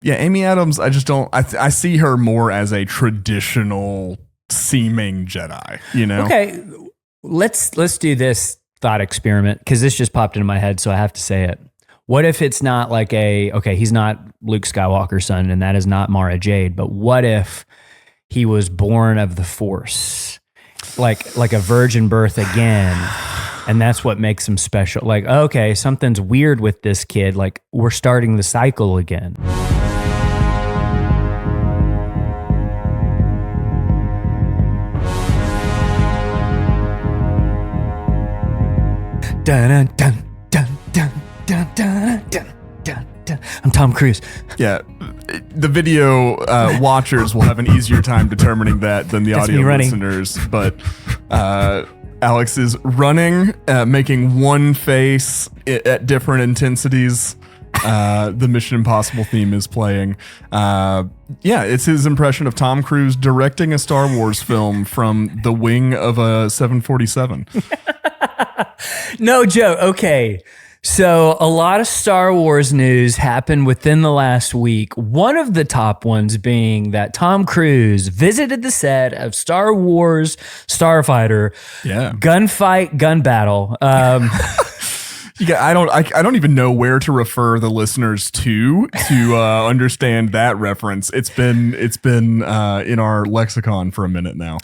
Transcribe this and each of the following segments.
Yeah, Amy Adams, I just don't. I see her more as a traditional seeming Jedi. You know? Okay, let's do this thought experiment because this just popped into my head, so I have to say it. What if it's not like he's not Luke Skywalker's son, and that is not Mara Jade, but what if he was born of the Force, like a virgin birth again, and that's what makes him special? Like, okay, something's weird with this kid. Like, we're starting the cycle again. Dun, dun, dun, dun, dun, dun, dun, dun, dun. I'm Tom Cruise. Yeah, the video watchers will have an easier time determining that than the audio listeners. But Alex is running, making one face at different intensities. The Mission Impossible theme is playing. Yeah, it's his impression of Tom Cruise directing a Star Wars film from the wing of a 747. No joke. Okay. So a lot of Star Wars news happened within the last week. One of the top ones being that Tom Cruise visited the set of Star Wars Starfighter. Yeah. Gunfight, gun battle. Yeah, I don't even know where to refer the listeners to understand that reference. It's been in our lexicon for a minute now.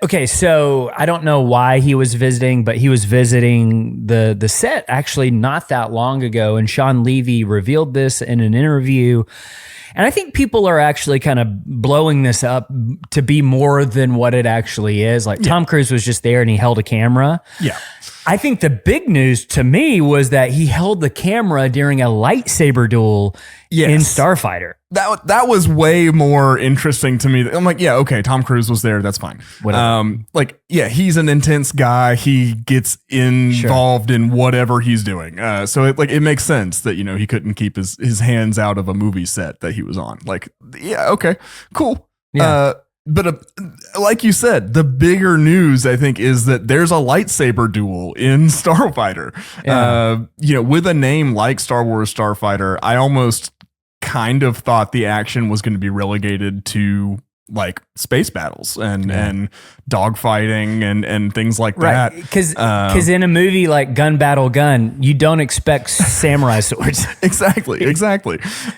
Okay, so I don't know why he was visiting, but he was visiting the set actually not that long ago, and Sean Levy revealed this in an interview. And I think people are actually kind of blowing this up to be more than what it actually is. Like, Tom Cruise was just there and he held a camera. Yeah. I think the big news to me was that he held the camera during a lightsaber duel in Starfighter. That was way more interesting to me. I'm like, yeah, okay, Tom Cruise was there. That's fine. He's an intense guy. He gets involved in whatever he's doing. So it makes sense that, he couldn't keep his hands out of a movie set that he was on. Like, yeah, okay, cool. Yeah. But like you said, the bigger news, I think, is that there's a lightsaber duel in Starfighter. Yeah. With a name like Star Wars Starfighter, I almost kind of thought the action was going to be relegated to like space battles and dogfighting and things like that. Because in a movie like Gun Battle Gun, you don't expect samurai swords. Exactly.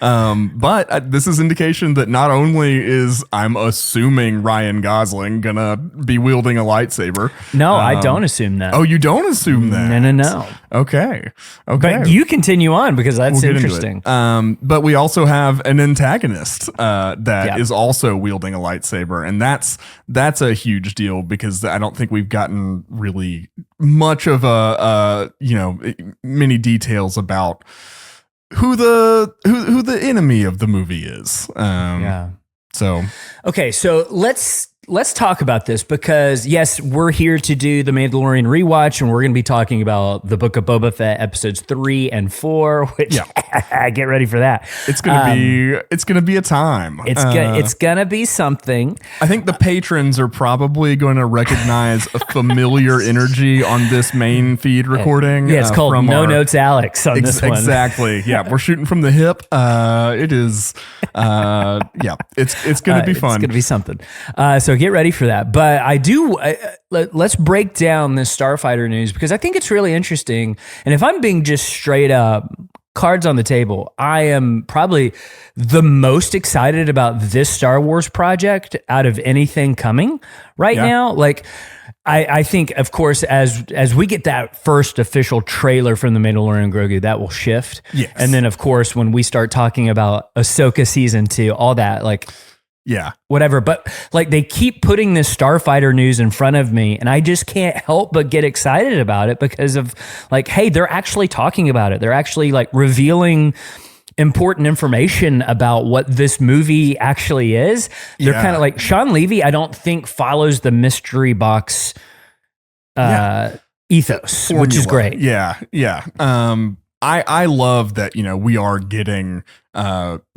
But this is indication that not only is, I'm assuming, Ryan Gosling gonna be wielding a lightsaber. No, I don't assume that. Oh, you don't assume that? No. Okay. But you continue on because that's interesting. But we also have an antagonist that is also wielding a lightsaber, and that's a huge deal because I don't think we've gotten really much of many details about who the enemy of the movie is. So okay, so let's talk about this because yes, we're here to do the Mandalorian Rewatch, and we're going to be talking about the Book of Boba Fett episodes 3 and 4. Which get ready for that. It's gonna be a time. It's gonna be something. I think the patrons are probably going to recognize a familiar energy on this main feed recording. Yeah, it's called No Notes Alex on this one. Exactly. Yeah, we're shooting from the hip. It is. It's gonna be fun. It's gonna be something. So get ready for that. But let's break down this Starfighter news because I think it's really interesting. And if I'm being just straight up, cards on the table, I am probably the most excited about this Star Wars project out of anything coming right now. Like, I think, of course, as we get that first official trailer from the Mandalorian Grogu, that will shift. Yes. And then, of course, when we start talking about Ahsoka season 2, all that, like, whatever. But like, they keep putting this Starfighter news in front of me, and I just can't help but get excited about it because of like, hey, they're actually talking about it. They're actually like revealing important information about what this movie actually is. They're kind of like, Sean Levy, I don't think follows the mystery box ethos, which is great. Yeah. I love that, we are getting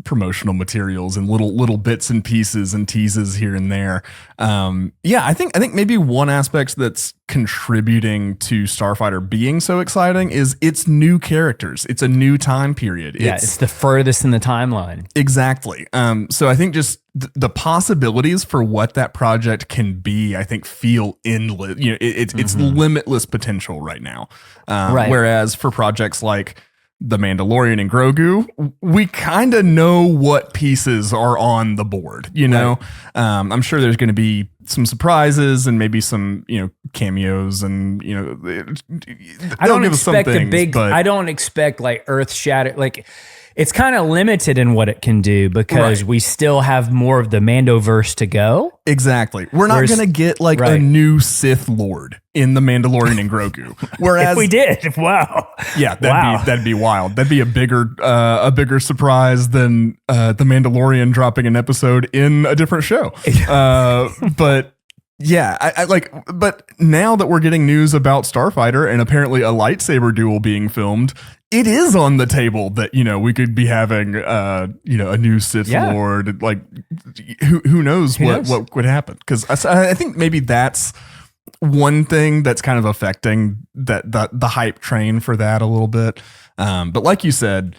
promotional materials and little bits and pieces and teases here and there. I think maybe one aspect that's contributing to Starfighter being so exciting is it's new characters. It's a new time period. It's the furthest in the timeline. Exactly. So I think just the possibilities for what that project can be, I think, feel endless. It's limitless potential right now. Whereas for projects like The Mandalorian and Grogu, we kind of know what pieces are on the board. I'm sure there's going to be some surprises and maybe some cameos, and I don't expect I don't expect like earth shatter. Like, it's kind of limited in what it can do because we still have more of the Mandoverse to go. Exactly. We're not going to get like a new Sith Lord in The Mandalorian and Grogu. Whereas if we did, wow. Yeah, that'd be wild. That'd be a bigger surprise than The Mandalorian dropping an episode in a different show. But yeah, but now that we're getting news about Starfighter and apparently a lightsaber duel being filmed, it is on the table that, we could be having, a new Sith Lord. Like, who knows what would happen? Because I think maybe that's one thing that's kind of affecting the hype train for that a little bit. But like you said,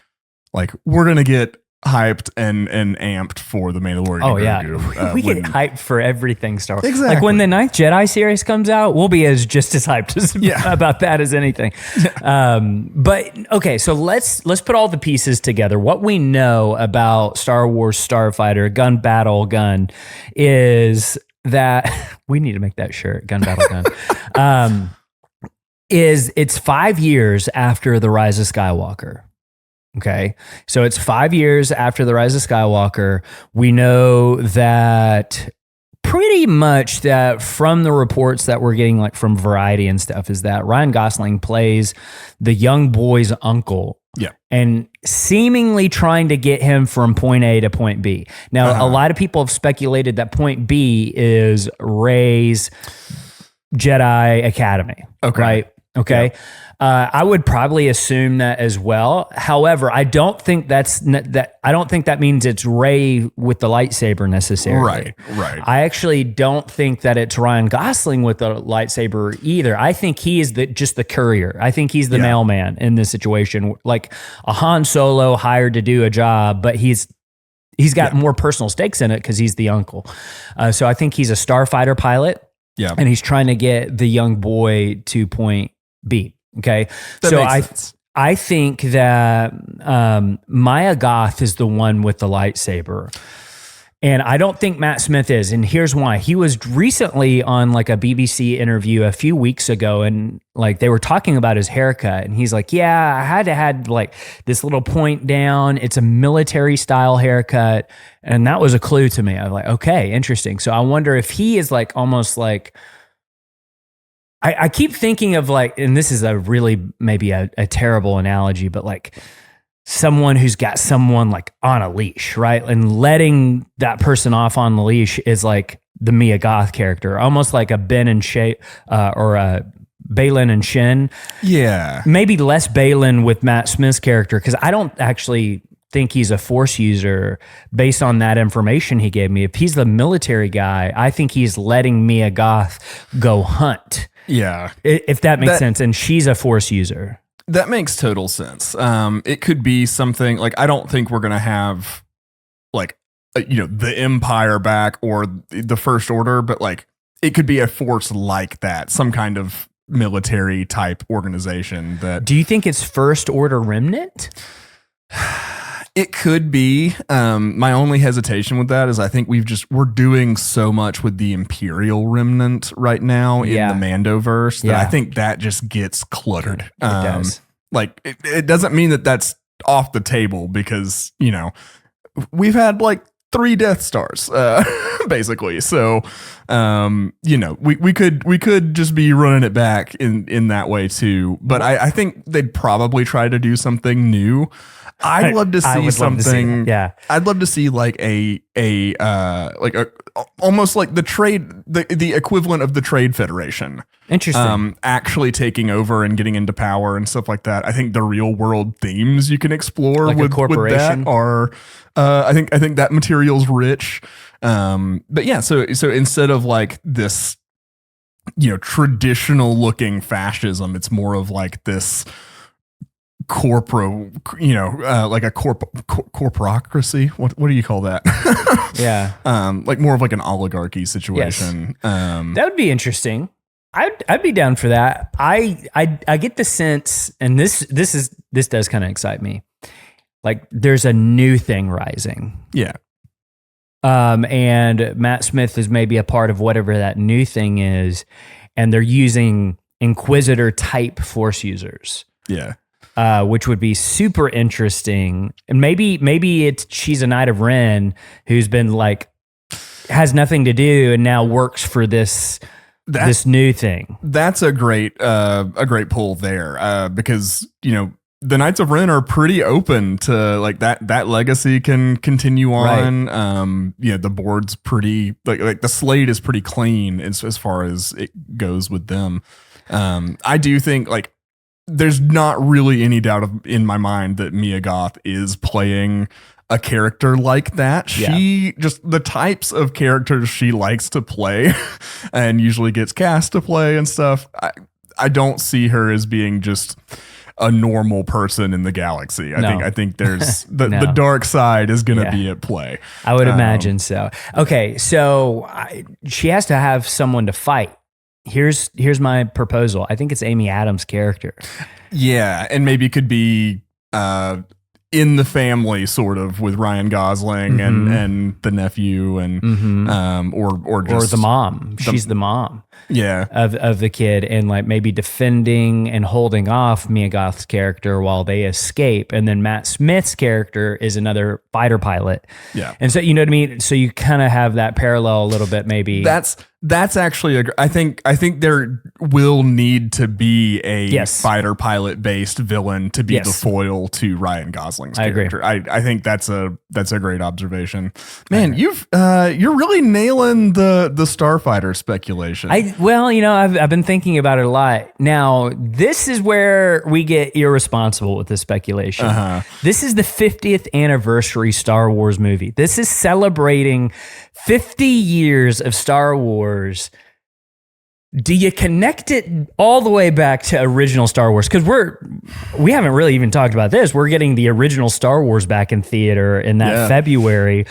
like, we're going to get hyped and amped for The Mandalorian. Oh, yeah. We get hyped for everything Star Wars. Exactly. Like when the 9th Jedi series comes out, we'll be just as hyped about that as anything. But okay, so let's put all the pieces together. What we know about Star Wars Starfighter, gun battle gun, is that we need to make that shirt, gun battle gun. It's 5 years after the Rise of Skywalker. Okay, so it's 5 years after the Rise of Skywalker. We know that pretty much that from the reports that we're getting, like from Variety and stuff, is that Ryan Gosling plays the young boy's uncle. Yeah. And seemingly trying to get him from point A to point B. Now, a lot of people have speculated that point B is Rey's Jedi Academy. Okay. Right? Okay. Yeah. I would probably assume that as well. However, I don't think I don't think that means it's Rey with the lightsaber necessarily. Right. I actually don't think that it's Ryan Gosling with the lightsaber either. I think he is just the courier. I think he's the mailman in this situation, like a Han Solo hired to do a job, but he's got more personal stakes in it because he's the uncle. So I think he's a starfighter pilot. Yeah, and he's trying to get the young boy to point B. Okay, I think that Maya Goth is the one with the lightsaber, and I don't think Matt Smith is. And here's why: he was recently on like a BBC interview a few weeks ago, and like they were talking about his haircut, and he's like, "Yeah, I had like this little point down. It's a military style haircut," and that was a clue to me. I was like, "Okay, interesting." So I wonder if he is like almost like. I keep thinking of like, and this is a really maybe a terrible analogy, but like someone who's got someone like on a leash, right? And letting that person off on the leash is like the Mia Goth character, almost like a Ben and Shay or a Balin and Shin. Yeah. Maybe less Balin with Matt Smith's character, because I don't actually think he's a force user based on that information he gave me. If he's the military guy, I think he's letting Mia Goth go hunt. Yeah. If that makes sense. And she's a force user. That makes total sense. It could be something like, I don't think we're going to have like, the Empire back or the First Order, but like it could be a force like that, some kind of military type organization that. Do you think it's First Order Remnant? It could be. My only hesitation with that is I think we're doing so much with the Imperial Remnant right now in the Mandoverse that I think that just gets cluttered. It does. Like it doesn't mean that that's off the table because, we've had like 3 Death Stars, basically. So, we could just be running it back in that way too. But I think they'd probably try to do something new. I'd love to see something. Yeah, I'd love to see like almost like the equivalent of the Trade Federation. Interesting. Actually taking over and getting into power and stuff like that. I think the real world themes you can explore like with corporation that are. I think that material's rich. But yeah, so instead of like this, traditional looking fascism, it's more of like this like a corporocracy. What do you call that? Yeah. Like more of like an oligarchy situation. Yes. That would be interesting. I'd be down for that. I get the sense, and this does kind of excite me. Like there's a new thing rising. Yeah. And Matt Smith is maybe a part of whatever that new thing is, and they're using Inquisitor type Force users. Yeah. Which would be super interesting. And maybe she's a Knight of Ren who's been like, has nothing to do and now works for this new thing. That's a great pull there. Because, the Knights of Ren are pretty open to like that legacy can continue on. Right. The board's pretty like the slate is pretty clean as far as it goes with them. I do think like there's not really any doubt in my mind that Mia Goth is playing a character like that. Yeah. She just the types of characters she likes to play and usually gets cast to play and stuff. I don't see her as being just a normal person in the galaxy. I think there's the dark side is going to be at play. I would imagine so. Okay, so she has to have someone to fight. Here's my proposal. I think it's Amy Adams' character. Yeah, and maybe it could be in the family, sort of, with Ryan Gosling and the nephew and or the mom. She's the mom. Yeah, of the kid, and like maybe defending and holding off Mia Goth's character while they escape, and then Matt Smith's character is another fighter pilot. Yeah, and so you know what I mean. So you kind of have that parallel a little bit, maybe. That's actually I think there will need to be a fighter pilot based villain to be the foil to Ryan Gosling's character. I think that's a great observation. Man, you're really nailing the Starfighter speculation. I've been thinking about it a lot. Now, this is where we get irresponsible with the speculation. This is the 50th anniversary Star Wars movie. This is celebrating 50 years of Star Wars. Do you connect it all the way back to original Star Wars? Because we haven't really even talked about this. We're getting the original Star Wars back in theater in that February.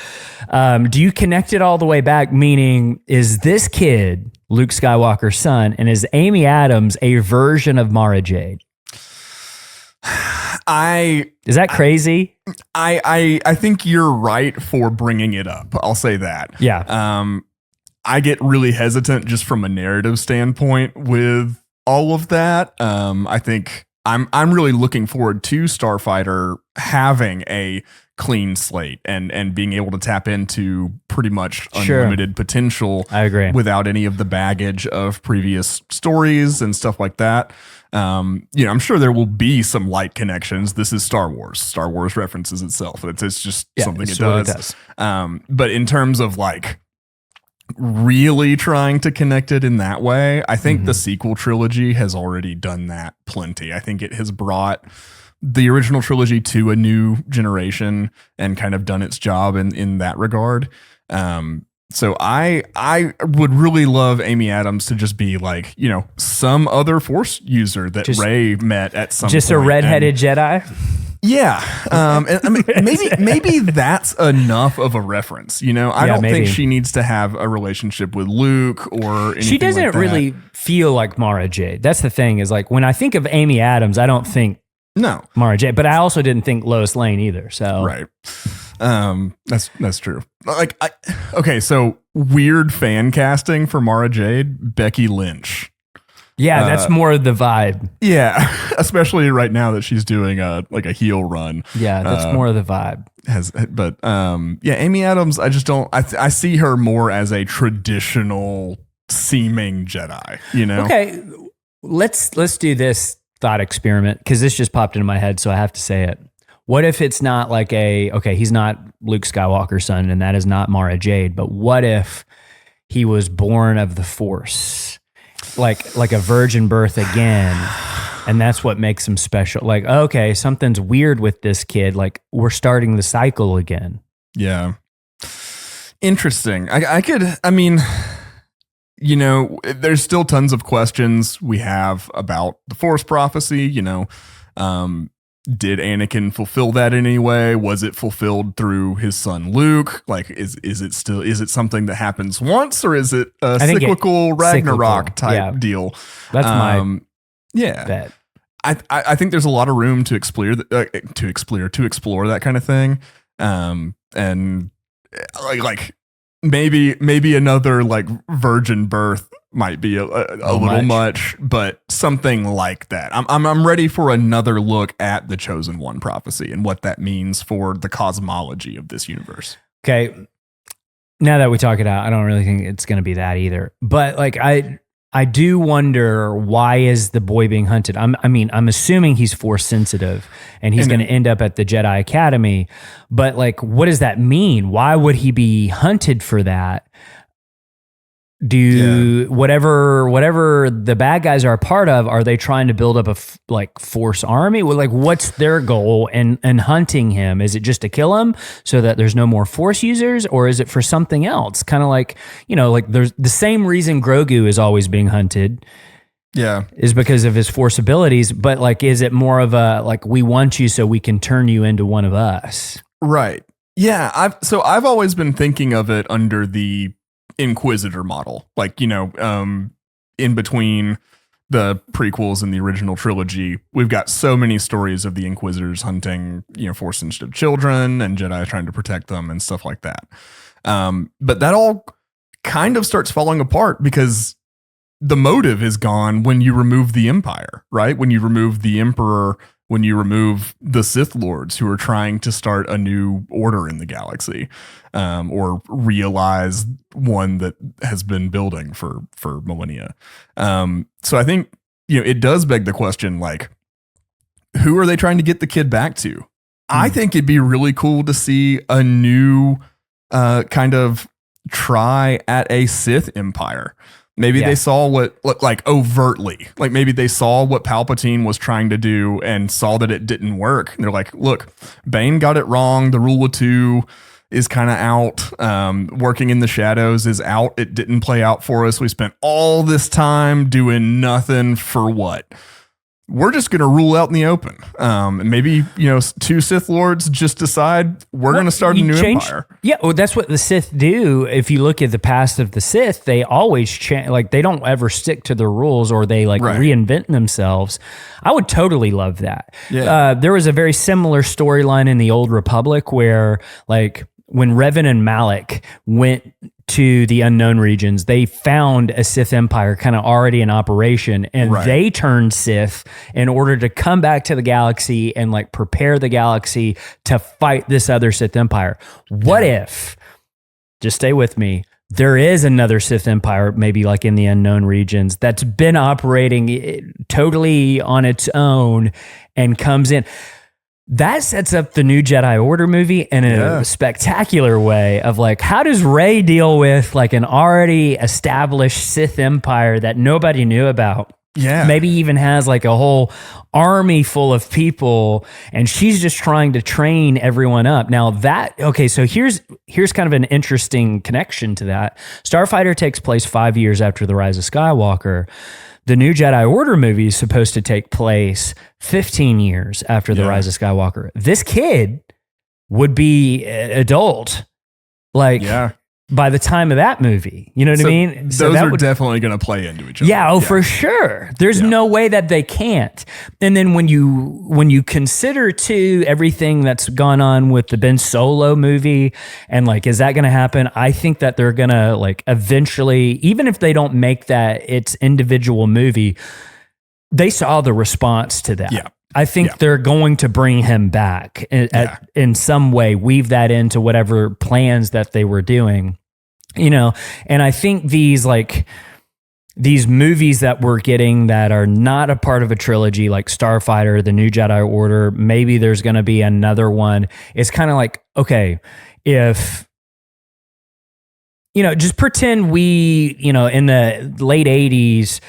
Do you connect it all the way back? Meaning, is this kid Luke Skywalker's son, and is Amy Adams a version of Mara Jade? Is that crazy? I think you're right for bringing it up. I'll say that. Yeah. I get really hesitant just from a narrative standpoint with all of that. I think I'm really looking forward to Starfighter having a clean slate and being able to tap into pretty much unlimited potential. I agree. Without any of the baggage of previous stories and stuff like that. I'm sure there will be some light connections. This is Star Wars. Star Wars references itself. It's just something it does. But in terms of like really trying to connect it in that way, I think the sequel trilogy has already done that plenty. I think it has brought the original trilogy to a new generation and kind of done its job in that regard. So I would really love Amy Adams to just be like, some other Force user that Rey met at some point. Just a redheaded Jedi? Yeah. And I mean, maybe that's enough of a reference. I don't think she needs to have a relationship with Luke or anything. She doesn't like that. really feel like Mara Jade. That's the thing, is like when I think of Amy Adams, I don't think Mara Jade, but I also didn't think Lois Lane either. So right. That's true. Like, so weird fan casting for Mara Jade, Becky Lynch. Yeah, that's more of the vibe. Yeah, especially right now that she's doing a heel run. Yeah, that's more of the vibe. Amy Adams, I just don't. I see her more as a traditional seeming Jedi. Okay, let's do this thought experiment, because this just popped into my head, so I have to say it. What if it's not like he's not Luke Skywalker's son and that is not Mara Jade, but what if he was born of the Force? Like a virgin birth again. And that's what makes him special. Like, okay, something's weird with this kid. Like, we're starting the cycle again. Yeah. Interesting. I mean, you know, there's still tons of questions we have about the Force prophecy, you know. Did Anakin fulfill that in any way? Was it fulfilled through his son Luke? Like, is it something that happens once, or is it a cyclical Ragnarok type deal? That's my bet. I think there's a lot of room to explore that kind of thing. And like maybe another like virgin birth might be a little much, but something like that. I'm ready for another look at the Chosen One prophecy and what that means for the cosmology of this universe. Okay. Now that we talk it out, I don't really think it's going to be that either. But like I do wonder, why is the boy being hunted? I'm assuming he's Force sensitive and he's going to end up at the Jedi Academy. But like, what does that mean? Why would he be hunted for that? Whatever the bad guys are a part of, are they trying to build up a Force army? Well, like, what's their goal in hunting him? Is it just to kill him so that there's no more Force users, or is it for something else? Kind of like, you know, like there's the same reason Grogu is always being hunted. Yeah, is because of his Force abilities. But like, is it more of a like, we want you so we can turn you into one of us? Right. Yeah. I've always been thinking of it under the Inquisitor model, like, you know, in between the prequels and the original trilogy, we've got so many stories of the Inquisitors hunting, you know, Force sensitive children and Jedi trying to protect them and stuff like that. But that all kind of starts falling apart because the motive is gone when you remove the Empire, right? When you remove the Emperor, when you remove the Sith Lords who are trying to start a new order in the galaxy, or realize one that has been building for millennia. So I think, you know, it does beg the question, like, who are they trying to get the kid back to? I think it'd be really cool to see a new kind of try at a Sith Empire. Maybe they saw what, like, overtly, like maybe they saw what Palpatine was trying to do and saw that it didn't work. And they're like, look, Bane got it wrong. The rule of two is kind of out. Working in the shadows is out. It didn't play out for us. We spent all this time doing nothing for what? We're just going to rule out in the open. And maybe, you know, two Sith Lords just decide we're going to start a new empire. Yeah, well, that's what the Sith do. If you look at the past of the Sith, they always change. Like, they don't ever stick to the rules, or they like reinvent themselves. I would totally love that. Yeah. There was a very similar storyline in the Old Republic where, like, when Revan and Malak went to the unknown regions, they found a Sith Empire kind of already in operation, and they turned Sith in order to come back to the galaxy and like prepare the galaxy to fight this other Sith Empire. What if, just stay with me, there is another Sith Empire, maybe like in the unknown regions, that's been operating totally on its own and comes in. That sets up the new Jedi Order movie in a spectacular way of like, how does Rey deal with like an already established Sith Empire that nobody knew about? Yeah. Maybe even has like a whole army full of people and she's just trying to train everyone up. Now so here's kind of an interesting connection to that. Starfighter takes place 5 years after the Rise of Skywalker. The new Jedi Order movie is supposed to take place 15 years after the Rise of Skywalker. This kid would be adult, like by the time of that movie. You know what I mean? Those are definitely going to play into each other. Yeah, for sure. There's no way that they can't. And then when you consider too everything that's gone on with the Ben Solo movie and like, is that going to happen? I think that they're going to like eventually, even if they don't make that its individual movie, they saw the response to that. Yeah. I think they're going to bring him back in some way, weave that into whatever plans that they were doing. You know, and I think these like these movies that we're getting that are not a part of a trilogy, like Starfighter, The New Jedi Order, maybe there's going to be another one. It's kind of like, okay, if, just pretend we, in the late 80s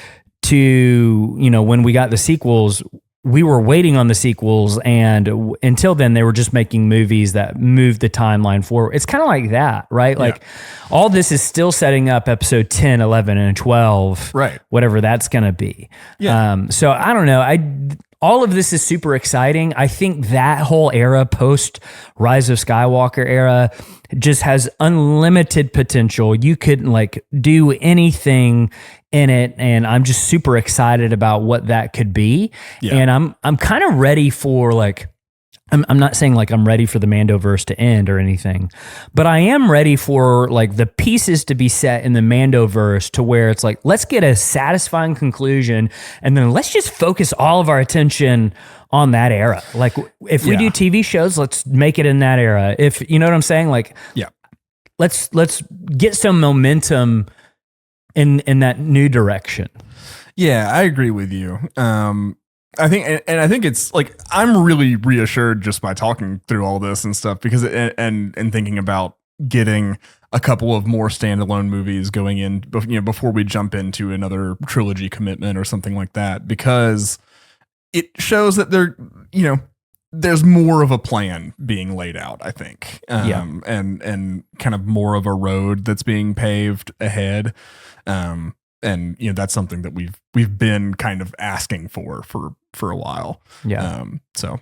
to, when we got the sequels, we were waiting on the sequels, and until then they were just making movies that moved the timeline forward. It's kind of like that, right? Yeah. Like all this is still setting up episode 10, 11, and 12, right? Whatever that's going to be. Yeah. So I don't know. All of this is super exciting. I think that whole era, post Rise of Skywalker era, just has unlimited potential. You could do anything in it, and I'm just super excited about what that could be. Yeah. And I'm kind of ready for I'm not saying I'm ready for the Mandoverse to end or anything, but I am ready for the pieces to be set in the Mandoverse to where it's let's get a satisfying conclusion, and then let's just focus all of our attention on that era. If we do TV shows, let's make it in that era. If you know what I'm saying, let's get some momentum in that new direction. Yeah, I agree with you. I think it's I'm really reassured just by talking through all this and stuff, because and thinking about getting a couple of more standalone movies going in, before we jump into another trilogy commitment or something like that, because it shows that there's more of a plan being laid out, I think. And kind of more of a road that's being paved ahead. And that's something that we've been kind of asking for a while. Yeah. So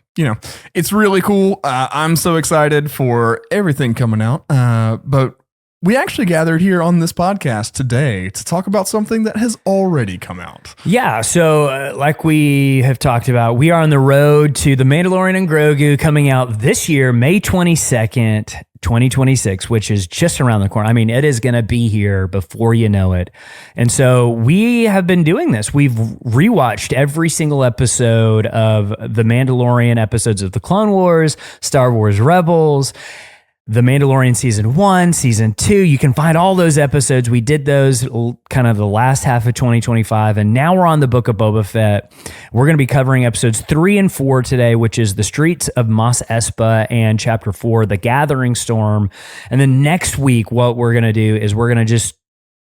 it's really cool. I'm so excited for everything coming out. But we actually gathered here on this podcast today to talk about something that has already come out. Yeah. So like we have talked about, we are on the road to The Mandalorian and Grogu, coming out this year, May 22nd, 2026, which is just around the corner. I mean, it is going to be here before you know it. And so we have been doing this. We've rewatched every single episode of The Mandalorian, episodes of The Clone Wars, Star Wars Rebels, The Mandalorian Season 1, Season 2. You can find all those episodes. We did those kind of the last half of 2025, and now we're on the Book of Boba Fett. We're going to be covering episodes 3 and 4 today, which is The Streets of Mos Espa, and Chapter 4, The Gathering Storm. And then next week, what we're going to do is we're going to just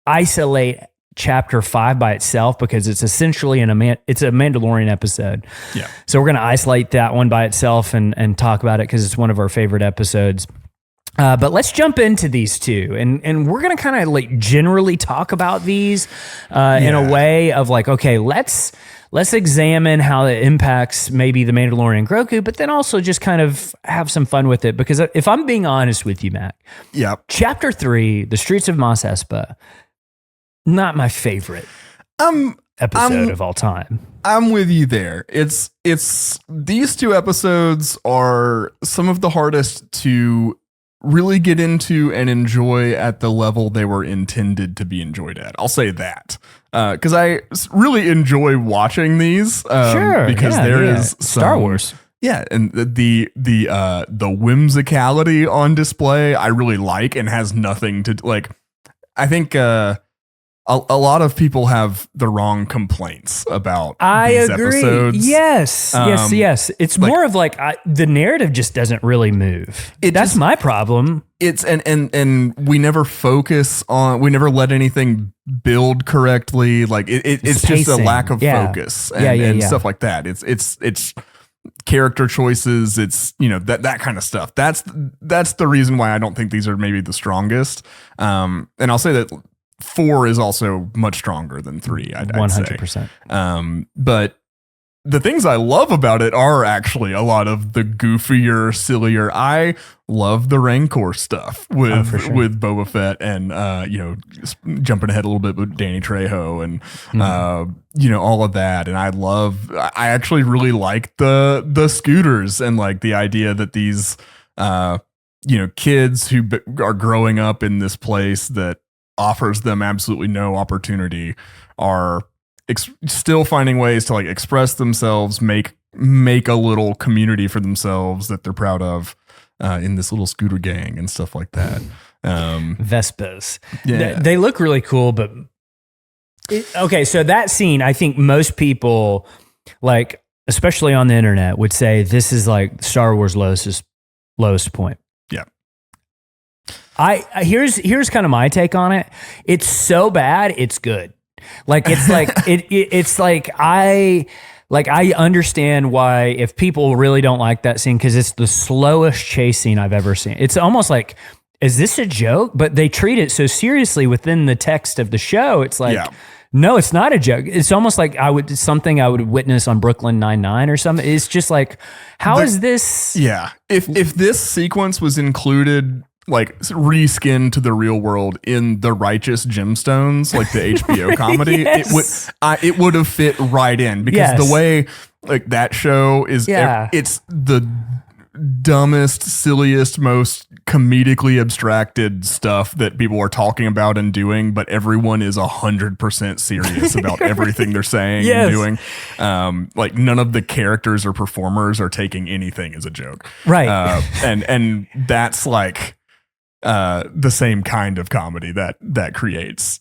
isolate Chapter 5 by itself, because it's essentially it's a Mandalorian episode. Yeah. So we're going to isolate that one by itself and talk about it, because it's one of our favorite episodes. But let's jump into these two, and we're going to kind of generally talk about these in a way of okay, let's examine how it impacts maybe The Mandalorian Grogu, but then also just kind of have some fun with it. Because if I'm being honest with you, Mac, Chapter 3, The Streets of Mos Espa, not my favorite episode of all time. I'm with you there. It's these two episodes are some of the hardest to really get into and enjoy at the level they were intended to be enjoyed at. I'll say that. Because I really enjoy watching these. Because there is Star Wars. Yeah, and the whimsicality on display I really like, and has nothing to I think a lot of people have the wrong complaints about these episodes. Yes. It's more of the narrative just doesn't really move. That's my problem. It's and we never focus on, we never let anything build correctly. It's just a lack of focus and stuff like that. It's character choices. It's that kind of stuff. That's the reason why I don't think these are maybe the strongest. And I'll say that 4 is also much stronger than 3. I'd 100%. But the things I love about it are actually a lot of the goofier, sillier. I love the Rancor stuff with Boba Fett, and jumping ahead a little bit with Danny Trejo and all of that. And I actually really like the scooters, and the idea that these kids who are growing up in this place that offers them absolutely no opportunity are still finding ways to express themselves, make a little community for themselves that they're proud of in this little scooter gang and stuff like that. Vespas. Yeah. They look really cool, but Okay, so that scene, I think most people, like, especially on the internet, would say this is like Star Wars lowest point. Yeah. Here's kind of my take on it. It's so bad, it's good. Like it's like it's like I understand why if people really don't like that scene, because it's the slowest chase scene I've ever seen. It's almost like, is this a joke? But they treat it so seriously within the text of the show. It's like, no, it's not a joke. It's almost like something I would witness on Brooklyn Nine-Nine or something. It's just like, how is this? Yeah. If this sequence was included, like reskinned to the real world in The Righteous Gemstones, like the HBO comedy, it would have fit right in, because the way like that show is, it's the dumbest, silliest, most comedically abstracted stuff that people are talking about and doing, but everyone is 100% serious about everything they're saying and doing. Like none of the characters or performers are taking anything as a joke, right? And that's like the same kind of comedy that creates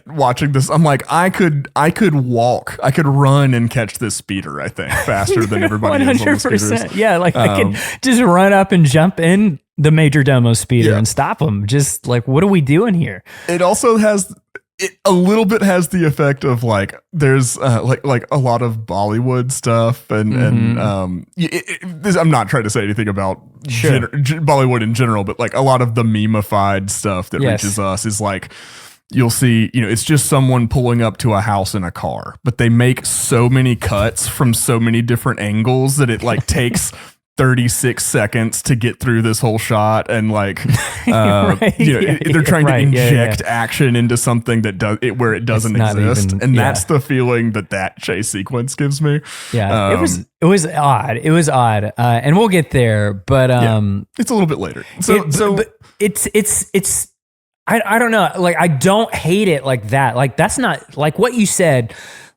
watching this, I'm like, I could run and catch this speeder, I think, faster than everybody else on the speeders. Yeah, like I can just run up and jump in the Major Domo speeder and stop them. Just like, what are we doing here? It also has a little bit has the effect of like there's like a lot of Bollywood stuff and I'm not trying to say anything about Bollywood in general, but like a lot of the meme-ified stuff that reaches us is like, you'll see, it's just someone pulling up to a house in a car, but they make so many cuts from so many different angles that it like takes 36 seconds to get through this whole shot, and like they're trying to inject action into something that where it doesn't exist, and that's the feeling that chase sequence gives me. It was odd, and we'll get there, but it's a little bit later, but it's I don't know, like I don't hate it like that, like that's not like what you said.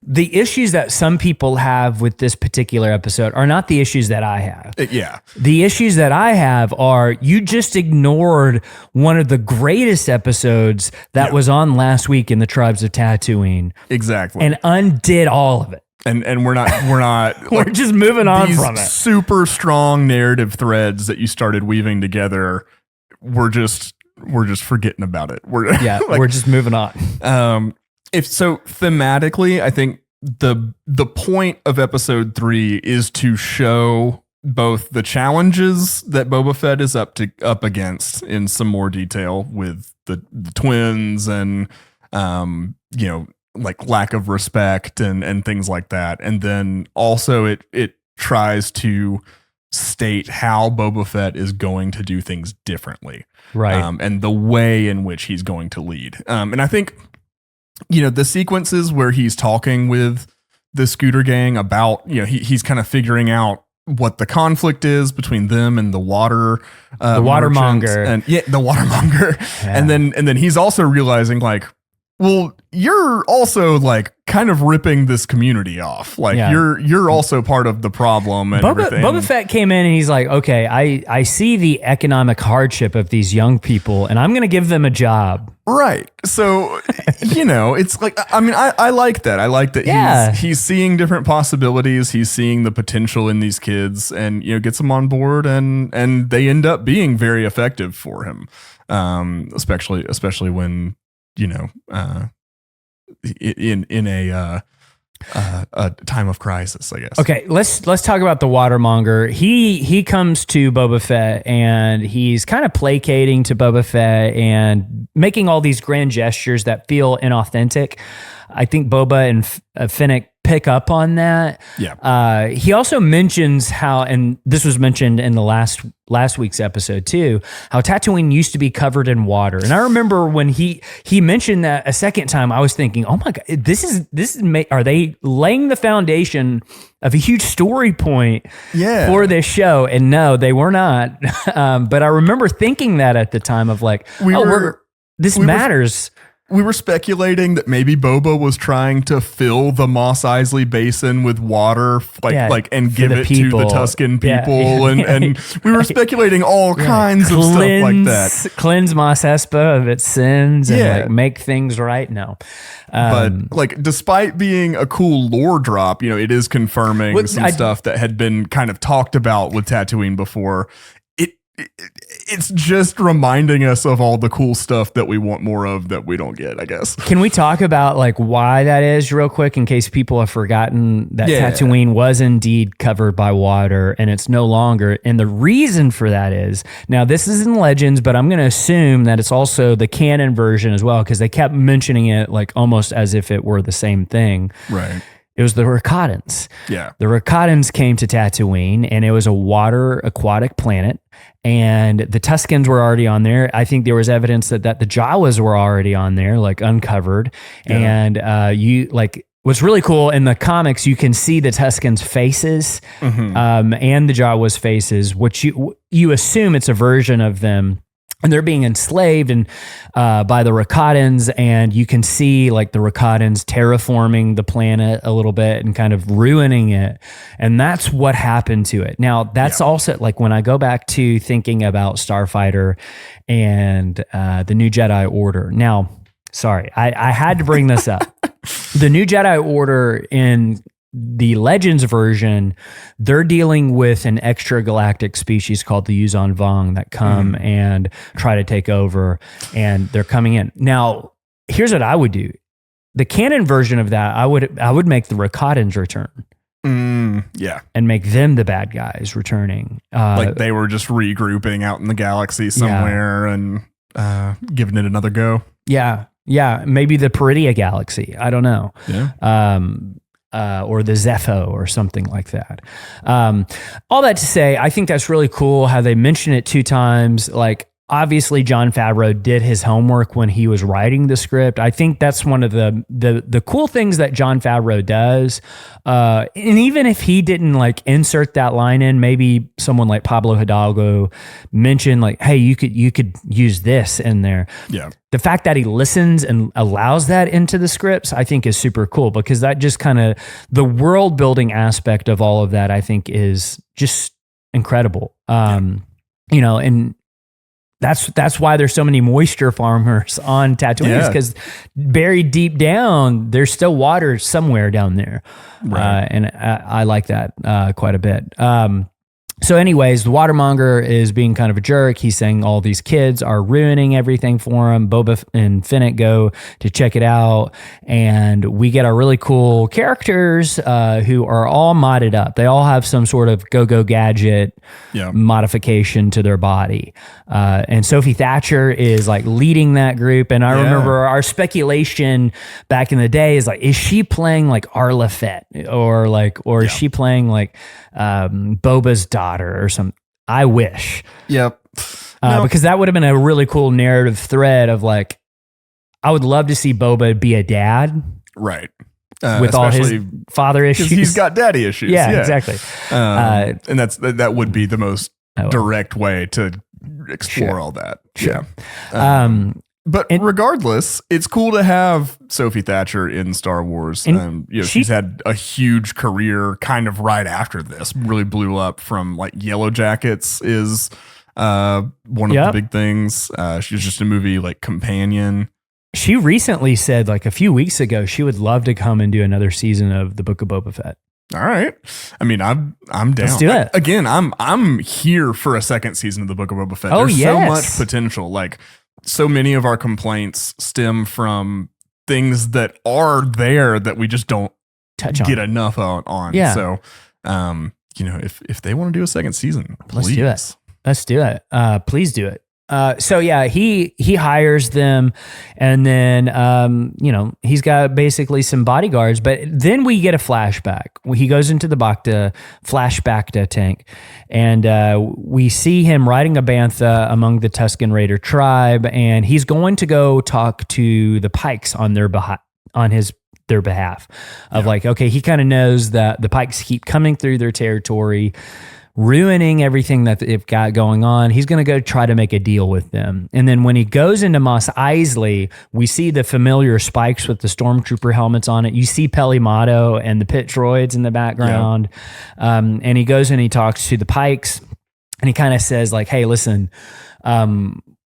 The issues that some people have with this particular episode are not the issues that I have. The issues that I have are, you just ignored one of the greatest episodes that was on last week in the Tribes of Tatooine. Exactly. And undid all of it. And we're not we're like, just moving on from it. Super strong narrative threads that you started weaving together. We're just forgetting about it. We're just moving on. Thematically, I think the point of episode 3 is to show both the challenges that Boba Fett is up against in some more detail with the twins and like lack of respect and things like that, and then also it tries to state how Boba Fett is going to do things differently, right? And the way in which he's going to lead, and I think, the sequences where he's talking with the scooter gang about, he's kind of figuring out what the conflict is between them and the watermonger, and the watermonger, and then he's also realizing like, well, you're also like kind of ripping this community off. Like you're also part of the problem and everything. Boba Fett came in and he's like, okay, I see the economic hardship of these young people and I'm going to give them a job. Right. So, it's like, I mean, I like that. I like that he's seeing different possibilities. He's seeing the potential in these kids and, gets them on board and they end up being very effective for him. Especially when, in a time of crisis, I guess. Okay, let's talk about the watermonger. He comes to Boba Fett and he's kind of placating to Boba Fett and making all these grand gestures that feel inauthentic. I think Boba and Fennec pick up on that. Yeah. He also mentions how, and this was mentioned in the last week's episode too, how Tatooine used to be covered in water. And I remember when he mentioned that a second time, I was thinking, oh my God, this is are they laying the foundation of a huge story point for this show? And no, they were not. But I remember thinking that at the time of like, this matters. We were speculating that maybe Boba was trying to fill the Mos Eisley Basin with water, and give it to the Tusken people, and we were speculating all kinds of stuff like that. Cleanse Mos Espa of its sins and make things right. No, but despite being a cool lore drop, it is confirming some stuff that had been kind of talked about with Tatooine before. It's just reminding us of all the cool stuff that we want more of that we don't get, I guess. Can we talk about why that is real quick in case people have forgotten that Tatooine was indeed covered by water and it's no longer. And the reason for that is, now this is in Legends, but I'm going to assume that it's also the canon version as well, because they kept mentioning it almost as if it were the same thing. Right. It was the Rakatans. Yeah. The Rakatans came to Tatooine, and it was a water aquatic planet, and the Tuskens were already on there. I think there was evidence that the Jawas were already on there, uncovered. Yeah. And what's really cool in the comics, you can see the Tuskens' faces and the Jawas' faces, which you assume it's a version of them. And they're being enslaved by the Rakatans, and you can see the Rakatans terraforming the planet a little bit and kind of ruining it. And that's what happened to it. Now, that's also when I go back to thinking about Starfighter and the New Jedi Order. Now, sorry, I had to bring this up. The New Jedi Order in the Legends version, they're dealing with an extragalactic species called the Yuzan Vong that come and try to take over, and they're coming in. Now, here's what I would do. The canon version of that, I would make the Rakatans return. Yeah. And make them the bad guys returning. They were just regrouping out in the galaxy somewhere and giving it another go. Yeah. Yeah. Maybe the Peridia galaxy. I don't know. Yeah. Or the Zepho or something like that. All that to say, I think that's really cool how they mention it 2 times. Obviously, Jon Favreau did his homework when he was writing the script. I think that's one of the cool things that Jon Favreau does. And even if he didn't insert that line in, maybe someone like Pablo Hidalgo mentioned hey, you could use this in there. Yeah. The fact that he listens and allows that into the scripts, I think is super cool, because that just kind of the world building aspect of all of that, I think, is just incredible. And that's why there's so many moisture farmers on Tatooine, because buried deep down, there's still water somewhere down there. Right. And I like that quite a bit. So anyways, the Watermonger is being kind of a jerk. He's saying all these kids are ruining everything for him. Boba and Fennec go to check it out, and we get our really cool characters who are all modded up. They all have some sort of go-go gadget modification to their body. And Sophie Thatcher is leading that group. And I remember our speculation back in the day is is she playing Arla Fett or is she playing Boba's daughter or something? I wish. Yep. Because that would have been a really cool narrative thread of I would love to see Boba be a dad. Right. With all his father issues. He's got daddy issues. Yeah, exactly. And that would be the most direct way to explore all that. Sure. Yeah. But regardless, it's cool to have Sophie Thatcher in Star Wars. She's had a huge career kind of right after this. Really blew up from Yellow Jackets is one of the big things. She was just a movie Companion. She recently said a few weeks ago she would love to come and do another season of the Book of Boba Fett. All right. I mean, I'm down. Let's do it. Again, I'm here for a second season of the Book of Boba Fett. Oh, There's so much potential. So many of our complaints stem from things that are there that we just don't get enough on. Yeah. So, if they want to do a second season, please. Let's do it. Please do it. He hires them, and then, he's got basically some bodyguards, but then we get a flashback. He goes into the Bacta flashback tank, and we see him riding a bantha among the Tusken Raider tribe, and he's going to go talk to the Pikes on their behalf of okay, he kind of knows that the Pikes keep coming through their territory. ruining everything that they've got going on. He's going to go try to make a deal with them. And then when he goes into Mos Eisley, we see the familiar spikes with the stormtrooper helmets on it. You see Pelimato and the pit droids in the background. Yeah. And he goes and he talks to the Pikes, and he kind of says like, hey, listen,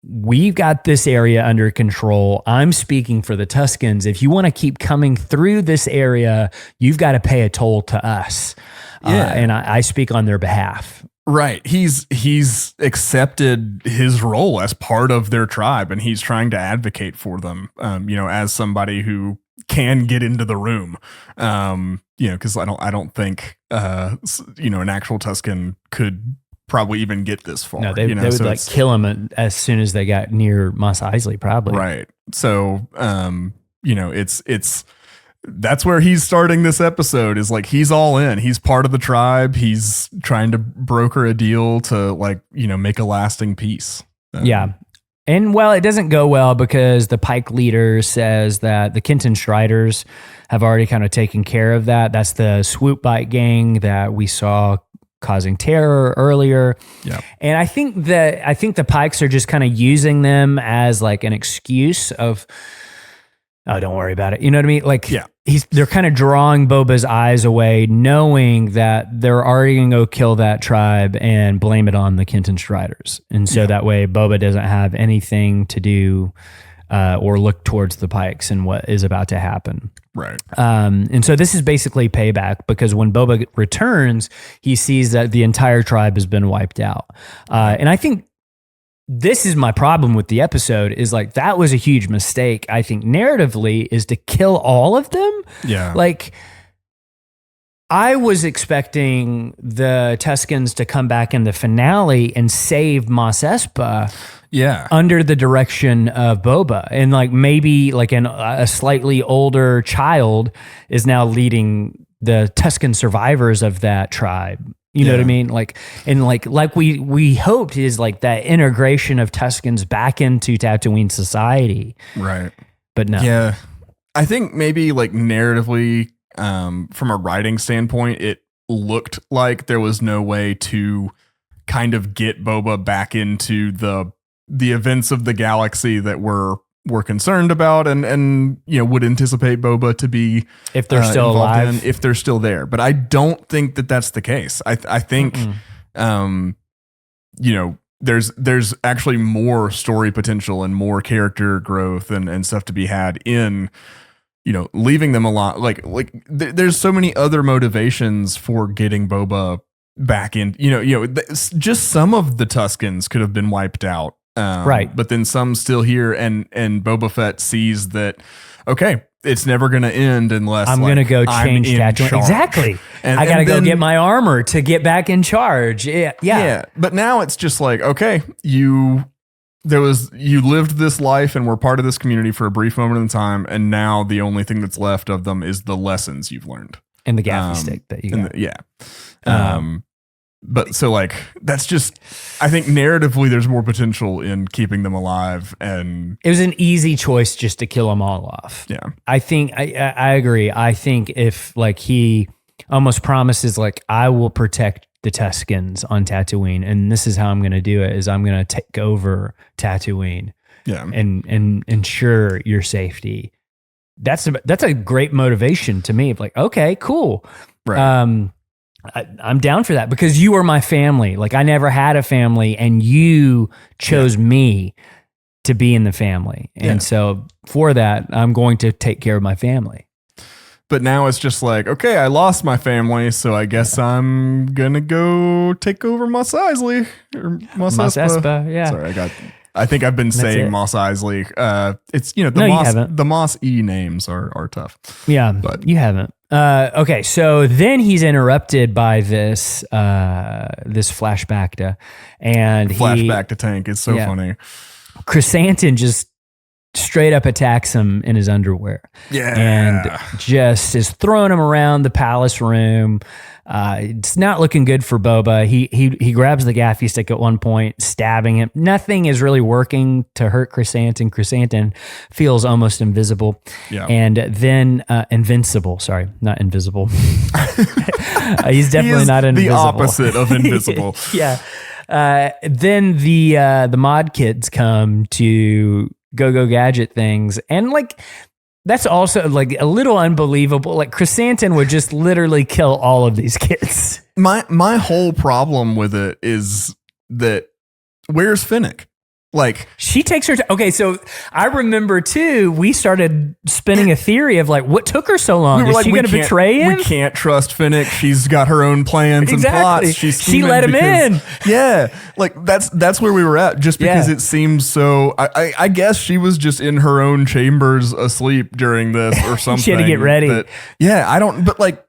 we've got this area under control. I'm speaking for the Tuskens. If you want to keep coming through this area, you've got to pay a toll to us. And I speak on their behalf. Right. He's accepted his role as part of their tribe, and he's trying to advocate for them, as somebody who can get into the room, because I don't think, an actual Tusken could probably even get this far. No, they would kill him as soon as they got near Mos Eisley, probably. Right. So, it's that's where he's starting this episode, is like, he's all in. He's part of the tribe. He's trying to broker a deal to make a lasting peace. Yeah. And it doesn't go well because the Pike leader says that the Kenton Striders have already kind of taken care of that. That's the swoop bite gang that we saw causing terror earlier. Yeah. And I think the Pikes are just kind of using them as like an excuse of, oh, don't worry about it. You know what I mean? Like, yeah. They're kind of drawing Boba's eyes away, knowing that they're already going to go kill that tribe and blame it on the Kenton Striders. And so that way Boba doesn't have anything to do or look towards the Pikes and what is about to happen. Right. And so this is basically payback, because when Boba returns, he sees that the entire tribe has been wiped out. And I think this is my problem with the episode, is like, that was a huge mistake, I think, narratively, is to kill all of them. Yeah. Like, I was expecting the Tuskens to come back in the finale and save Mos Espa. Yeah. Under the direction of Boba. And like, maybe like a slightly older child is now leading the Tusken survivors of that tribe. You know what I mean? Like, and like we hoped is like that integration of Tuskens back into Tatooine society. Right. But no. Yeah. I think maybe like narratively, from a writing standpoint, it looked like there was no way to kind of get Boba back into the events of the galaxy that we're concerned about and would anticipate Boba to be, if they're still alive, if they're still there. But I don't think that that's the case. I think there's actually more story potential and more character growth and stuff to be had in leaving them alive. Like there's so many other motivations for getting Boba back in. Just some of the Tuskens could have been wiped out. Right. But then some still here, and Boba Fett sees that, okay, it's never going to end unless I'm going to go change Tatooine. Exactly. I got to go get my armor to get back in charge. Yeah. But now it's just like, okay, you lived this life and were part of this community for a brief moment in time, and now the only thing that's left of them is the lessons you've learned. And the gaffy stick that you got. But so like, that's just, I think narratively there's more potential in keeping them alive, and it was an easy choice just to kill them all off. Yeah. I think I agree. I think if like he almost promises like, I will protect the Tuskens on Tatooine, and this is how I'm going to do it, is I'm going to take over Tatooine. Yeah. And ensure your safety. That's a great motivation to me. Like, okay, cool. Right. I'm down for that, because you are my family. Like, I never had a family, and you chose me to be in the family. And so for that, I'm going to take care of my family. But now it's just like, okay, I lost my family, so I guess I'm going to go take over Mos Eisley. Or Mos Espa, yeah. Sorry, I think I've been saying Mos Eisley. It's, the Mos E names are tough. Yeah, but you haven't. Okay, so then he's interrupted by this flashback to Tank. It's so funny. Chrysanthemum just straight up attacks him in his underwear. Yeah. And just is throwing him around the palace room. It's not looking good for Boba. He grabs the gaffy stick at one point, stabbing him. Nothing is really working to hurt Chrysanthemum. Chrysanthemum feels almost invisible. Yeah. And then invincible. Sorry, not invisible. He's definitely not invisible. The opposite of invisible. Yeah. Then the mod kids come to go gadget things, and like that's also like a little unbelievable. Like Chrysanthemum would just literally kill all of these kids. My whole problem with it is that where's Finnick? Like she takes her. Okay, so I remember too. We started spinning a theory of like, what took her so long? Is she going to betray him? We can't trust Finnick. She's got her own plans and plots. She let him in. Yeah, like that's where we were at. Just because it seems so. I guess she was just in her own chambers asleep during this or something. She had to get ready. I don't. But like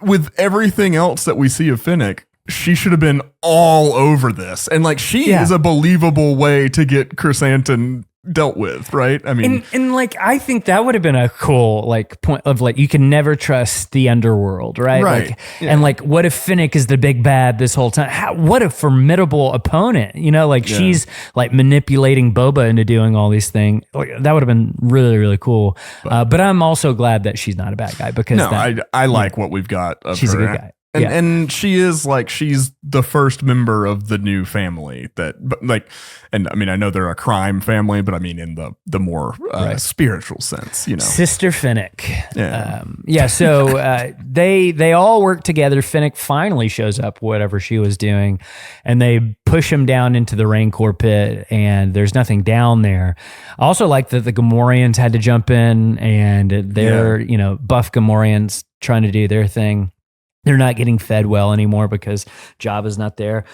with everything else that we see of Finnick, she should have been all over this. And like she is a believable way to get Chrysanthemum dealt with, right? I mean, and like I think that would have been a cool like point of like you can never trust the underworld, right? Like, and like what if Finnick is the big bad this whole time? What a formidable opponent, you know? Like she's like manipulating Boba into doing all these things. Like that would have been really really cool. But I'm also glad that she's not a bad guy because I like what we've got. She's a good guy. And she is like, she's the first member of the new family that, but like, and I mean, I know they're a crime family, but I mean, in the more spiritual sense, you know. Sister Finnick. Yeah. So they all work together. Finnick finally shows up, whatever she was doing, and they push him down into the Rancor pit, and there's nothing down there. I also like that the Gamorreans had to jump in, and they're, you know, buff Gamorreans trying to do their thing. They're not getting fed well anymore because Jabba's not there.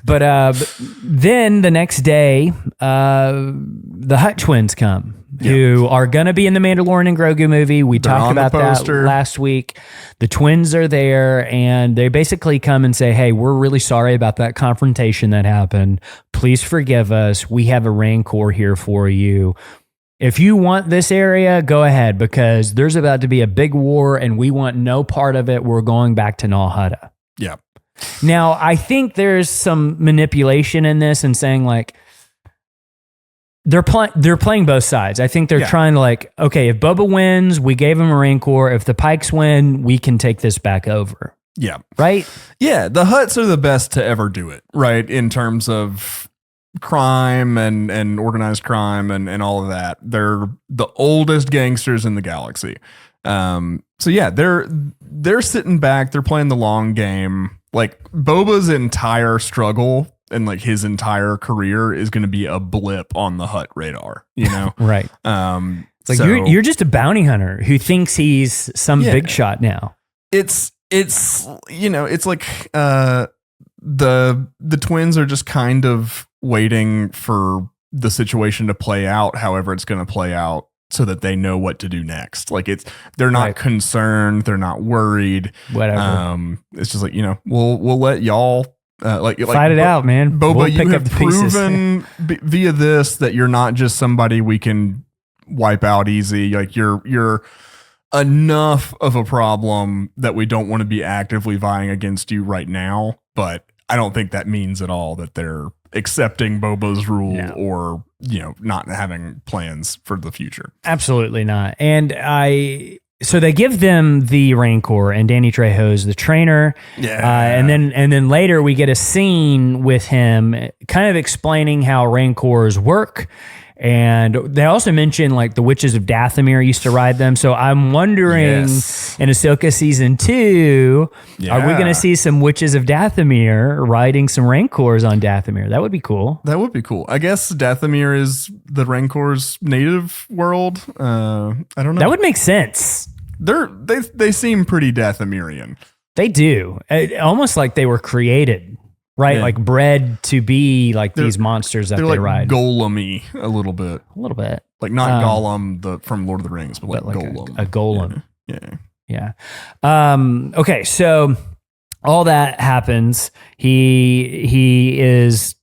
But then the next day, the Hutt twins come, who are going to be in the Mandalorian Grogu movie. We talked about that last week. The twins are there, and they basically come and say, hey, we're really sorry about that confrontation that happened. Please forgive us. We have a Rancor here for you. If you want this area, go ahead, because there's about to be a big war and we want no part of it. We're going back to Nal Hutta. Yeah. Now, I think there's some manipulation in this and saying like, they're playing both sides. I think they're trying to like, okay, if Boba wins, we gave him a Rancor. If the Pikes win, we can take this back over. Yeah. Right? Yeah. The Hutts are the best to ever do it, right? In terms of crime and organized crime and all of that. They're the oldest gangsters in the galaxy. So yeah, they're sitting back, they're playing the long game. Like Boba's entire struggle and like his entire career is going to be a blip on the Hutt radar, you know? Right. It's like you're just a bounty hunter who thinks he's some big shot now. It's you know, it's like the twins are just kind of waiting for the situation to play out however it's going to play out so that they know what to do next. Like they're not concerned, they're not worried, whatever. It's just like, you know, we'll let y'all fight it out, man. Boba, we'll you have proven via this that you're not just somebody we can wipe out easy. Like you're enough of a problem that we don't want to be actively vying against you right now, but I don't think that means at all that they're accepting Boba's rule or, you know, not having plans for the future. Absolutely not. And so they give them the Rancor, and Danny Trejo's the trainer. Yeah. And then later we get a scene with him kind of explaining how Rancors work. And they also mention like the witches of Dathomir used to ride them. So I'm wondering in Ahsoka season 2, are we going to see some witches of Dathomir riding some Rancors on Dathomir? That would be cool. That would be cool. I guess Dathomir is the Rancor's native world. I don't know. That would make sense. They seem pretty Dathomirian. They do. Almost like they were created. Right, like bred to be like these monsters that they like ride. Golem-y a little bit. Like not Gollum from Lord of the Rings, but like Golem. A golem. Yeah. Okay, so all that happens. He is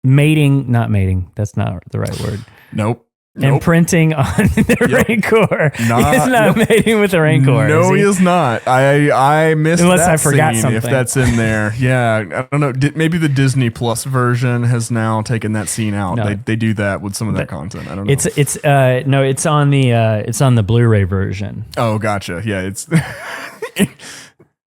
not mating. That's not the right word. Nope. Imprinting on the Rancor. He's not mating with the Rancor. No, he is not. I missed unless that I forgot scene, something. if that's in there. Yeah, I don't know. Maybe the Disney Plus version has now taken that scene out. No. They do that with some of that content. I don't know. It's on the Blu-ray version. Oh, gotcha. Yeah, it's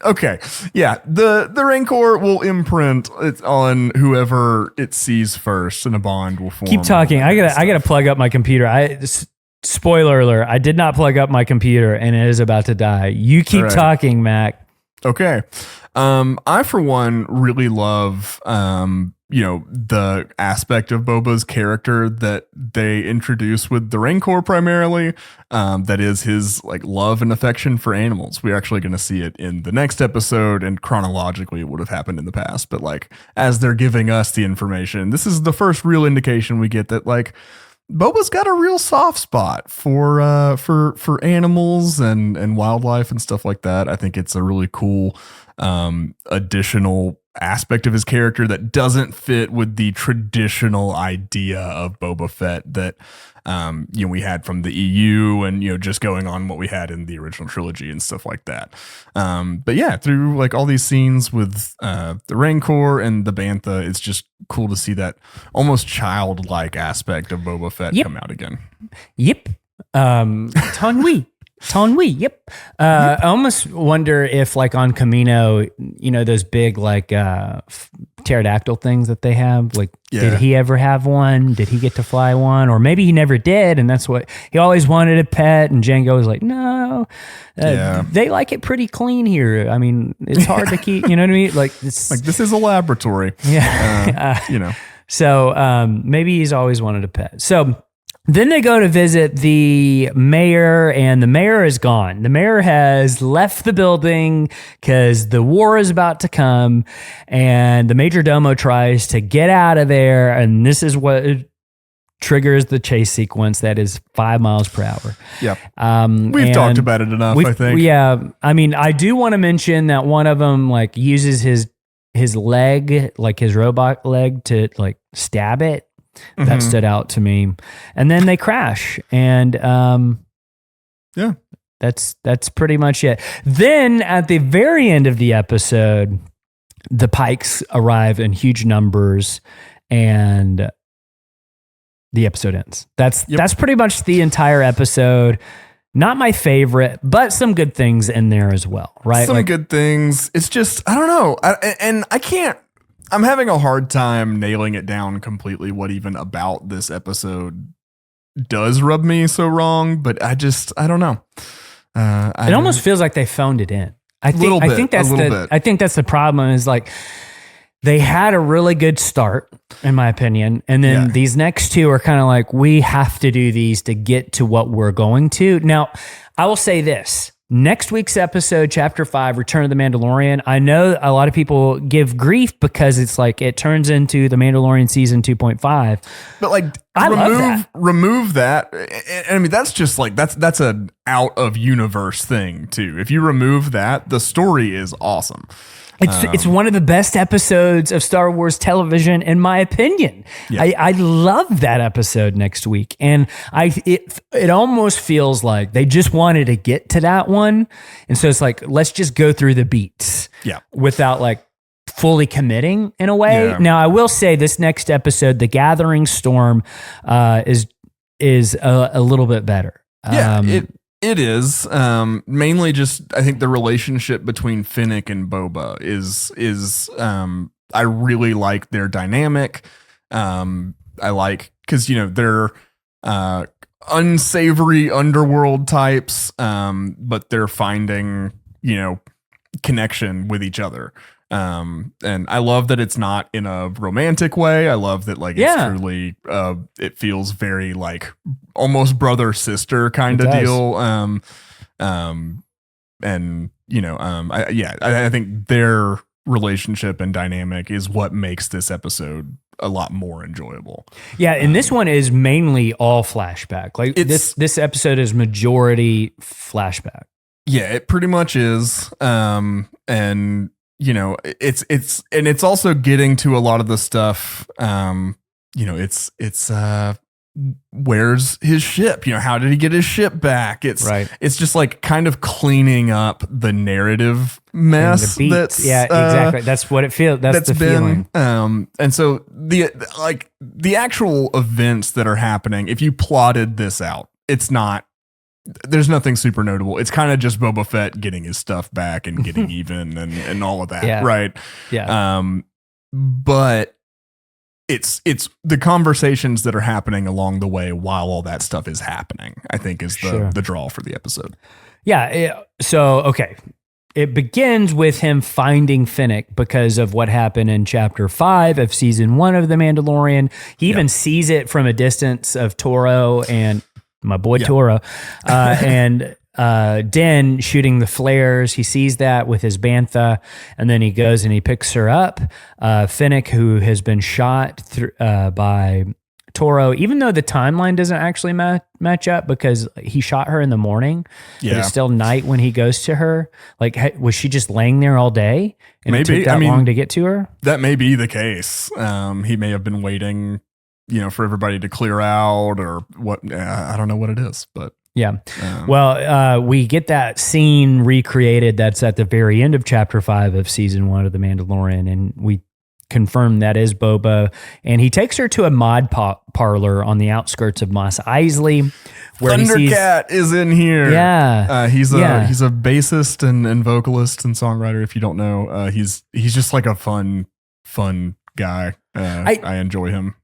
okay. Yeah, the Rancor will imprint it on whoever it sees first, and a bond will form. Keep talking. I gotta plug up my computer. Spoiler alert, I did not plug up my computer and it is about to die. You keep talking, Mac. Okay. I, for one, really love, the aspect of Boba's character that they introduce with the Rancor primarily. That is his love and affection for animals. We're actually going to see it in the next episode, and chronologically it would have happened in the past. But as they're giving us the information, this is the first real indication we get that Boba's got a real soft spot for animals and wildlife and stuff like that. I think it's a really cool additional aspect of his character that doesn't fit with the traditional idea of Boba Fett that we had from the EU and just going on what we had in the original trilogy and stuff like that. But yeah, through all these scenes with the Rancor and the Bantha, it's just cool to see that almost childlike aspect of Boba Fett come out again. Yep. Tonwi, yep. I almost wonder if on Camino, those big pterodactyl things that they have, did he ever have one? Did he get to fly one? Or maybe he never did, and that's what he always wanted a pet, and Jango was like, no. They like it pretty clean here. I mean, it's hard to keep, you know what I mean? This is a laboratory. Yeah. So maybe he's always wanted a pet. So then they go to visit the mayor, and the mayor is gone. The mayor has left the building because the war is about to come, and the major domo tries to get out of there, and this is what triggers the chase sequence that is 5 miles per hour. Yep. We've talked about it enough, I think. Yeah. I mean, I do want to mention that one of them uses his leg, his robot leg, to stab it. That stood out to me. And then they crash, and that's pretty much it. Then at the very end of the episode, the Pikes arrive in huge numbers, and the episode ends. That's pretty much the entire episode. Not my favorite, but some good things in there as well, right? Some good things. It's just, I don't know. I'm having a hard time nailing it down completely what even about this episode does rub me so wrong, but I don't know. It almost feels like they phoned it in. I think that's the problem is they had a really good start, in my opinion. And then these next two are kind of we have to do these to get to what we're going to. Now, I will say this. Next week's episode, Chapter 5, Return of the Mandalorian. I know a lot of people give grief because it's it turns into the Mandalorian season 2.5. But remove that. I mean, that's just that's an out of universe thing too. If you remove that, the story is awesome. It's one of the best episodes of Star Wars television, in my opinion. Yeah. I love that episode next week, and it almost feels like they just wanted to get to that one, and so it's let's just go through the beats, without fully committing in a way. Yeah. Now, I will say this next episode, The Gathering Storm, is a little bit better. Yeah. It is mainly just, I think the relationship between Finnick and Boba is I really like their dynamic. I like because they're unsavory underworld types, but they're finding connection with each other. And I love that it's not in a romantic way. I love that it's truly it feels very almost brother sister kind of deal. I think their relationship and dynamic is what makes this episode a lot more enjoyable. Yeah, and this one is mainly all flashback. This episode is majority flashback. Yeah, it pretty much is. And it's also getting to a lot of the stuff. Where's his ship? How did he get his ship back? It's just like kind of cleaning up the narrative mess. Exactly. That's what it feels. That's the feeling. And so the actual events that are happening, if you plotted this out, there's nothing super notable. It's kind of just Boba Fett getting his stuff back and getting even and all of that. Right. Yeah. But it's the conversations that are happening along the way while all that stuff is happening, I think is the draw for the episode. Yeah. Okay. It begins with him finding Finnick because of what happened in chapter 5 of season 1 of The Mandalorian. He even sees it from a distance of Toro and my boy Toro, and Din shooting the flares. He sees that with his bantha, and then he goes and he picks her up. Finnick, who has been shot by Toro, even though the timeline doesn't actually match up because he shot her in the morning, but it's still night when he goes to her. Like, was she just laying there all day and maybe it took that long to get to her? That may be the case. He may have been waiting, for everybody to clear out or what. I don't know what it is, but yeah. We get that scene recreated that's at the very end of chapter 5 of season 1 of The Mandalorian, and we confirm that is Boba, and he takes her to a mod parlor on the outskirts of Mos Eisley, where Thundercat is in here. Yeah, he's a bassist and vocalist and songwriter. If you don't know, he's just like a fun guy. I enjoy him.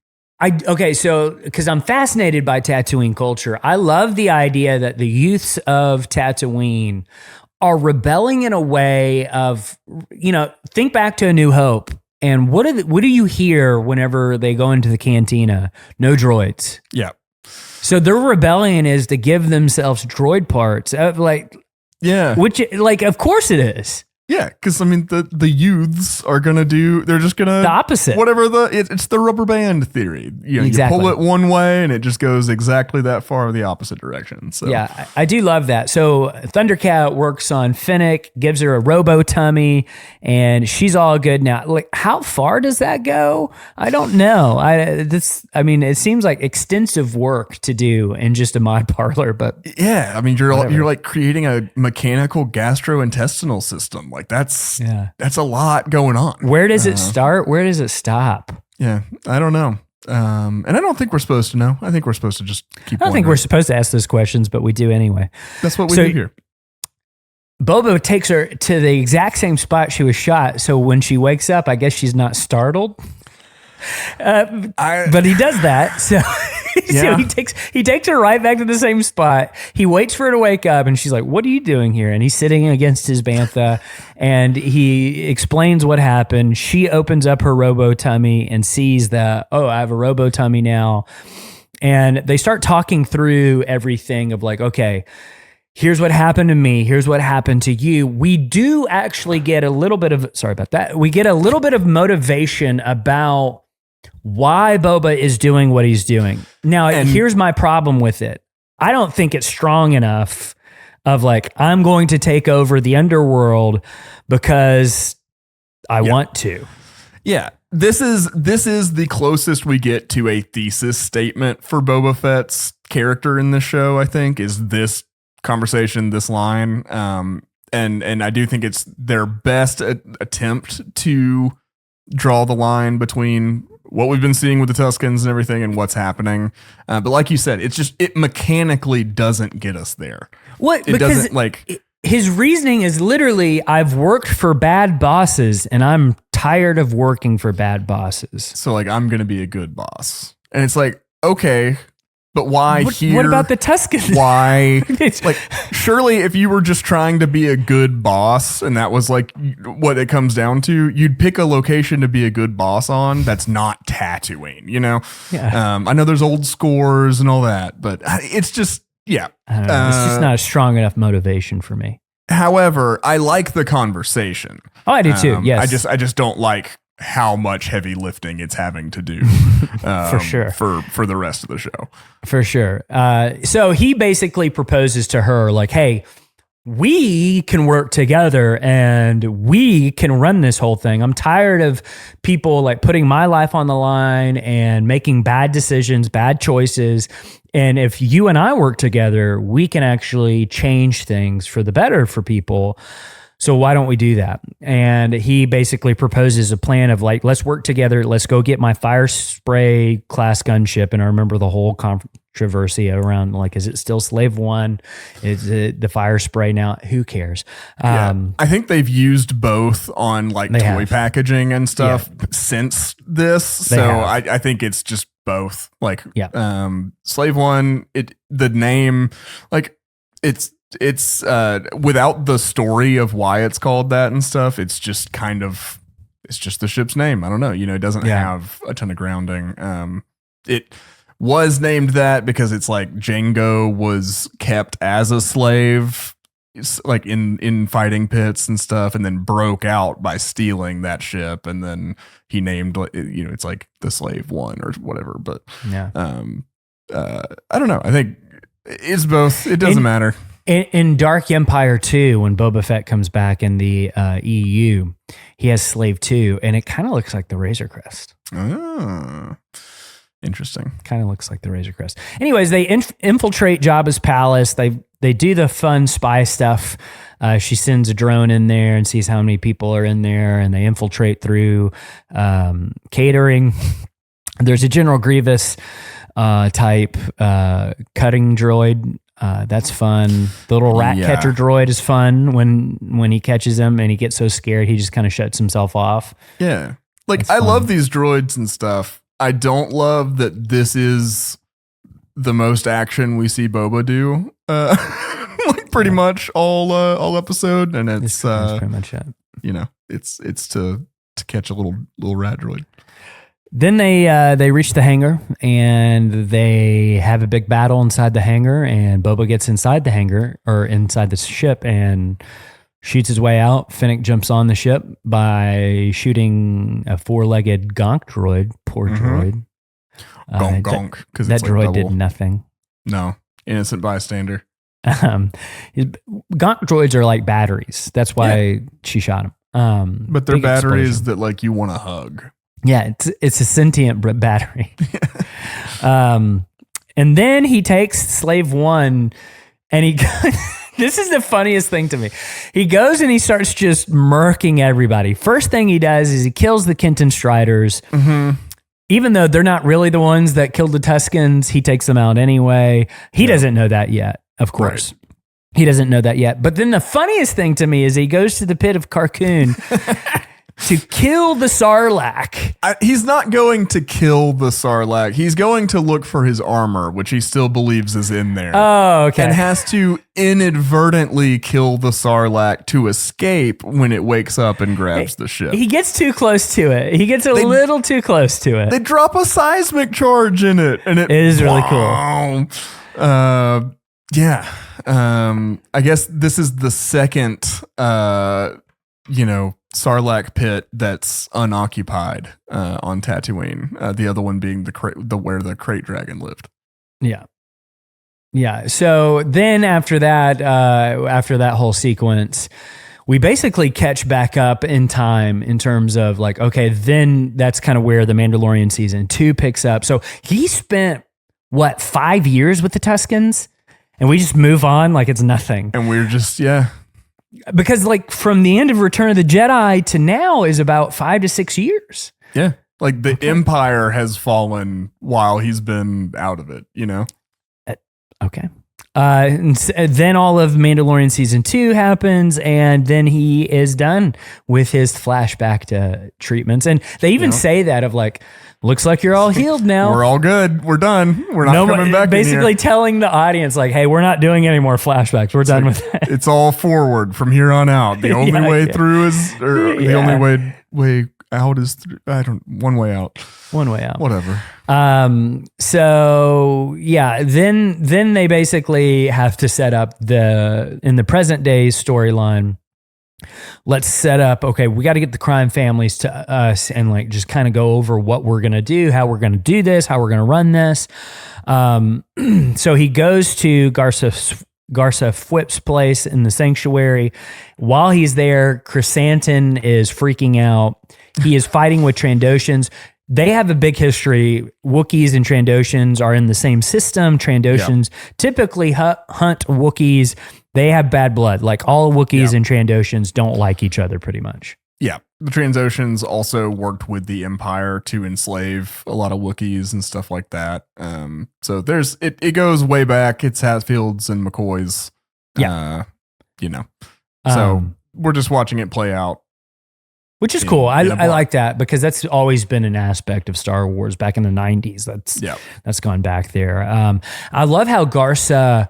Because I'm fascinated by Tatooine culture. I love the idea that the youths of Tatooine are rebelling in a way of, think back to A New Hope. And what do you hear whenever they go into the cantina? No droids. Yeah. So their rebellion is to give themselves droid parts. Which, of course it is. Yeah, because the youths are gonna they're just gonna the opposite. Whatever it's the rubber band theory. Exactly. You pull it one way and it just goes exactly that far the opposite direction. So yeah, I do love that. So Thundercat works on Finnick, gives her a robo tummy, and she's all good now. Like, how far does that go? I don't know. It seems like extensive work to do in just a mod parlor, but yeah, you're like creating a mechanical gastrointestinal system. Like that's a lot going on. Where does it start? Where does it stop? Yeah, I don't know. And I don't think we're supposed to know. I think we're supposed to just keep. I don't think we're supposed to ask those questions, but we do anyway. That's what we do here. Boba takes her to the exact same spot she was shot. So when she wakes up, I guess she's not startled. But he does that. So. So he takes her right back to the same spot. He waits for her to wake up, and she's like, "What are you doing here?" And he's sitting against his bantha, and he explains what happened. She opens up her robo tummy and sees that, I have a robo tummy now. And they start talking through everything of like, okay, here's what happened to me. Here's what happened to you. We do actually get a little bit of, sorry about that. We get a little bit of motivation about why Boba is doing what he's doing. Now, here's my problem with it. I don't think it's strong enough of like, I'm going to take over the underworld because I want to. Yeah. This is the closest we get to a thesis statement for Boba Fett's character in this show, I think, is this conversation, this line. And I do think it's their best attempt to draw the line between what we've been seeing with the Tuskens and everything and what's happening. But like you said, it mechanically doesn't get us there. What? It because doesn't like... His reasoning is literally, I've worked for bad bosses and I'm tired of working for bad bosses. So like, I'm going to be a good boss. And it's like, okay, but why here? What about the Tuskens? Why? Like, surely if you were just trying to be a good boss and that was like what it comes down to, you'd pick a location to be a good boss on that's not Tatooine, you know? Yeah. I know there's old scores and all that, but it's just, yeah. I don't know. It's just not a strong enough motivation for me. However, I like the conversation. Oh, I do too. Yes. I just don't like how much heavy lifting it's having to do for sure for the rest of the show. For sure. So he basically proposes to her like, hey, we can work together and we can run this whole thing. I'm tired of people like putting my life on the line and making bad decisions, bad choices. And if you and I work together, we can actually change things for the better for people. So why don't we do that? And he basically proposes a plan of like, let's work together. Let's go get my fire spray class gunship. And I remember the whole controversy around like, is it still Slave One? Is it the fire spray now? Who cares? I think they've used both on like toy packaging and stuff since this. I think it's just both. Like, Slave One, the name, like it's without the story of why it's called that and stuff, it's just the ship's name. I don't know. It doesn't have a ton of grounding. It was named that because it's like Jango was kept as a slave, like in fighting pits and stuff, and then broke out by stealing that ship. And then he named, it's like the Slave One or whatever. But I don't know. I think it's both. It doesn't matter. In Dark Empire 2, when Boba Fett comes back in the EU, he has Slave 2, and it kind of looks like the Razor Crest. Oh, interesting. Kind of looks like the Razor Crest. Anyways, they infiltrate Jabba's palace. They do the fun spy stuff. She sends a drone in there and sees how many people are in there, and they infiltrate through catering. There's a General Grievous type cutting droid. That's fun. The little rat catcher droid is fun when he catches him and he gets so scared he just kind of shuts himself off. Yeah. Like I love these droids and stuff. I don't love that this is the most action we see Boba do. Like pretty much all episode, and it's pretty much it. It's to catch a little rat droid. Then they reach the hangar and they have a big battle inside the hangar, and Boba gets inside the hangar or inside the ship and shoots his way out. Fennec jumps on the ship by shooting a 4-legged gonk droid. Poor droid. Gonk. Because that droid did nothing. No. Innocent bystander. Gonk droids are like batteries. That's why she shot him. But they're batteries that like you want to hug. Yeah, it's a sentient battery. And then he takes Slave One and he this is the funniest thing to me. He goes and he starts just murking everybody. First thing he does is he kills the Kenton Striders. Mm-hmm. Even though they're not really the ones that killed the Tuscans, he takes them out anyway. He doesn't know that yet, of course. Right. He doesn't know that yet. But then the funniest thing to me is he goes to the pit of Carkoon to kill the Sarlacc. He's not going to kill the Sarlacc. He's going to look for his armor, which he still believes is in there. Oh, okay. And has to inadvertently kill the Sarlacc to escape when it wakes up and grabs the ship. He gets too close to it. He gets a little too close to it. They drop a seismic charge in it. And it is really cool. Yeah. I guess this is the second, Sarlacc pit that's unoccupied on Tatooine. The other one being where the crate dragon lived. Yeah. Yeah. So then after that whole sequence, we basically catch back up in time in terms of like, okay, then that's kind of where the Mandalorian season 2 picks up. So he spent 5 years with the Tuscans, and we just move on like it's nothing. And we're just, because like from the end of Return of the Jedi to now is about 5 to 6 years. Yeah. Like the Empire has fallen while he's been out of it, Okay. And then all of Mandalorian season 2 happens, and then he is done with his flashback to treatments. And they even say that of like, looks like you're all healed now. We're all good. We're done. We're not coming back. Basically telling the audience like, hey, we're not doing any more flashbacks. We're done with that. It's all forward from here on out. The only way through is, the only way out is one way out. One way out. Whatever. So yeah, then they basically have to set up in the present day storyline. Let's set up, okay, we got to get the crime families to us and like just kind of go over what we're going to do, how we're going to do this, how we're going to run this. So he goes to Garsa Garsa Fwip's place in the sanctuary. While he's there, Chrysanthemum is freaking out. He is fighting with Trandoshans. They have a big history. Wookiees and Trandoshans are in the same system. Trandoshans typically hunt Wookiees. They have bad blood. Like all Wookiees and Trandoshans don't like each other pretty much. Yeah. The Trandoshans also worked with the Empire to enslave a lot of Wookiees and stuff like that. So there's it goes way back. It's Hatfields and McCoys. So we're just watching it play out. Which is cool. I like that because that's always been an aspect of Star Wars back in the 90s. That's gone back there. I love how Garsa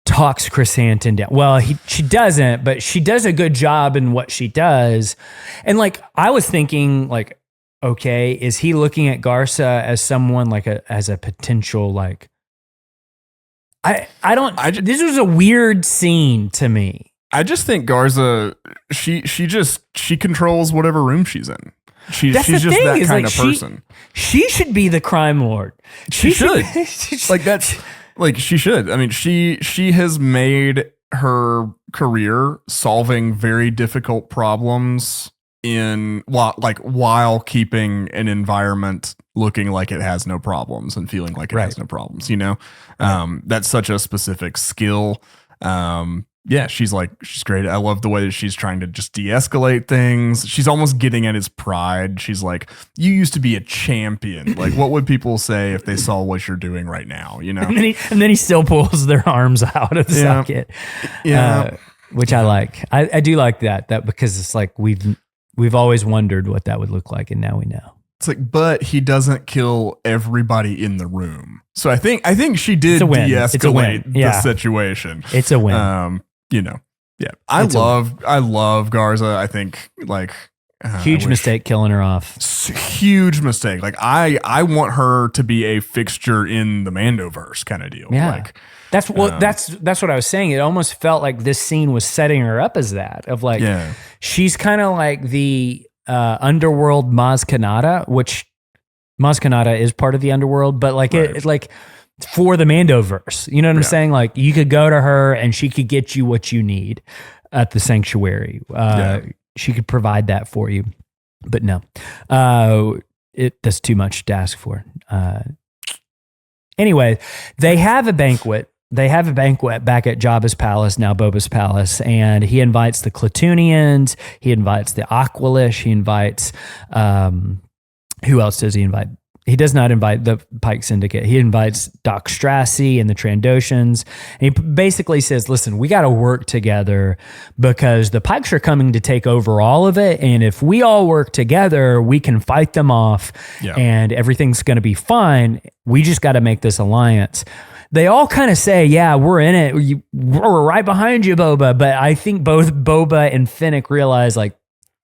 talks Chrysanthemum down. Well, she doesn't, but she does a good job in what she does. And like, I was thinking like, okay, is he looking at Garsa as someone like as a potential, like, this was a weird scene to me. I just think Garza, she controls whatever room she's in. She's just that kind of person. She should be the crime lord. She should. Like that's like she should. I mean, she has made her career solving very difficult problems while keeping an environment looking like it has no problems and feeling like it has no problems. That's such a specific skill. She's great. I love the way that she's trying to just de-escalate things. She's almost getting at his pride. She's like, you used to be a champion. Like, what would people say if they saw what you're doing right now? And then he still pulls their arms out of the socket. Yeah. Which I like. I do like that because it's like we've always wondered what that would look like, and now we know. It's like, but he doesn't kill everybody in the room. So I think she did de-escalate the situation. It's a win. I love Garza. I think like huge mistake killing her off. Huge mistake. Like I want her to be a fixture in the Mandoverse kind of deal. Yeah. Like that's what I was saying. It almost felt like this scene was setting her up as that of like, she's kind of like the underworld Maz Kanata, which Maz Kanata is part of the underworld, but like it's like for the Mandoverse, you know what I'm saying? Like you could go to her and she could get you what you need at the sanctuary. She could provide that for you, but no, that's too much to ask for. Anyway, they have a banquet. They have a banquet back at Jabba's palace, now Boba's palace, and he invites the Klatooinians, he invites the Aqualish, he invites, who else does he invite? He does not invite the Pike Syndicate. He invites Doc Strassi and the Trandoshans. And he basically says, listen, we got to work together because the Pikes are coming to take over all of it. And if we all work together, we can fight them off and everything's going to be fine. We just got to make this alliance. They all kind of say, yeah, we're in it. We're right behind you, Boba. But I think both Boba and Fennec realize like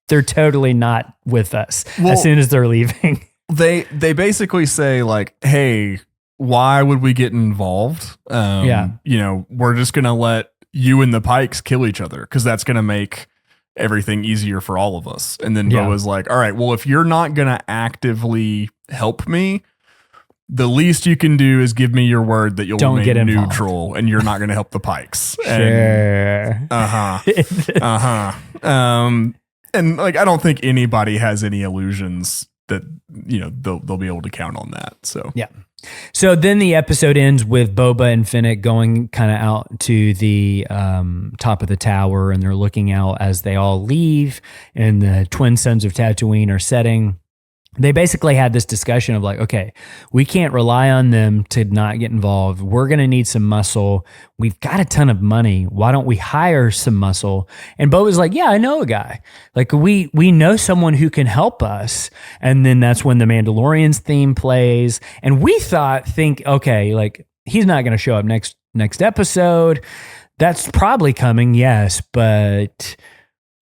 they're totally not with us as soon as they're leaving. They basically say like, hey, why would we get involved? We're just going to let you and the Pikes kill each other because that's going to make everything easier for all of us. And then Boba's like, all right, well, if you're not going to actively help me, the least you can do is give me your word that you'll remain neutral and you're not going to help the Pikes. Sure. And like, I don't think anybody has any illusions that, they'll be able to count on that. So, yeah. So then the episode ends with Boba and Fennec going kind of out to the top of the tower, and they're looking out as they all leave, and the twin sons of Tatooine are setting. They basically had this discussion of like, okay, we can't rely on them to not get involved. We're going to need some muscle. We've got a ton of money. Why don't we hire some muscle? And Bo was like, yeah, I know a guy. Like we know someone who can help us. And then that's when the Mandalorian's theme plays. And we think, okay, like he's not going to show up next episode. That's probably coming. Yes. But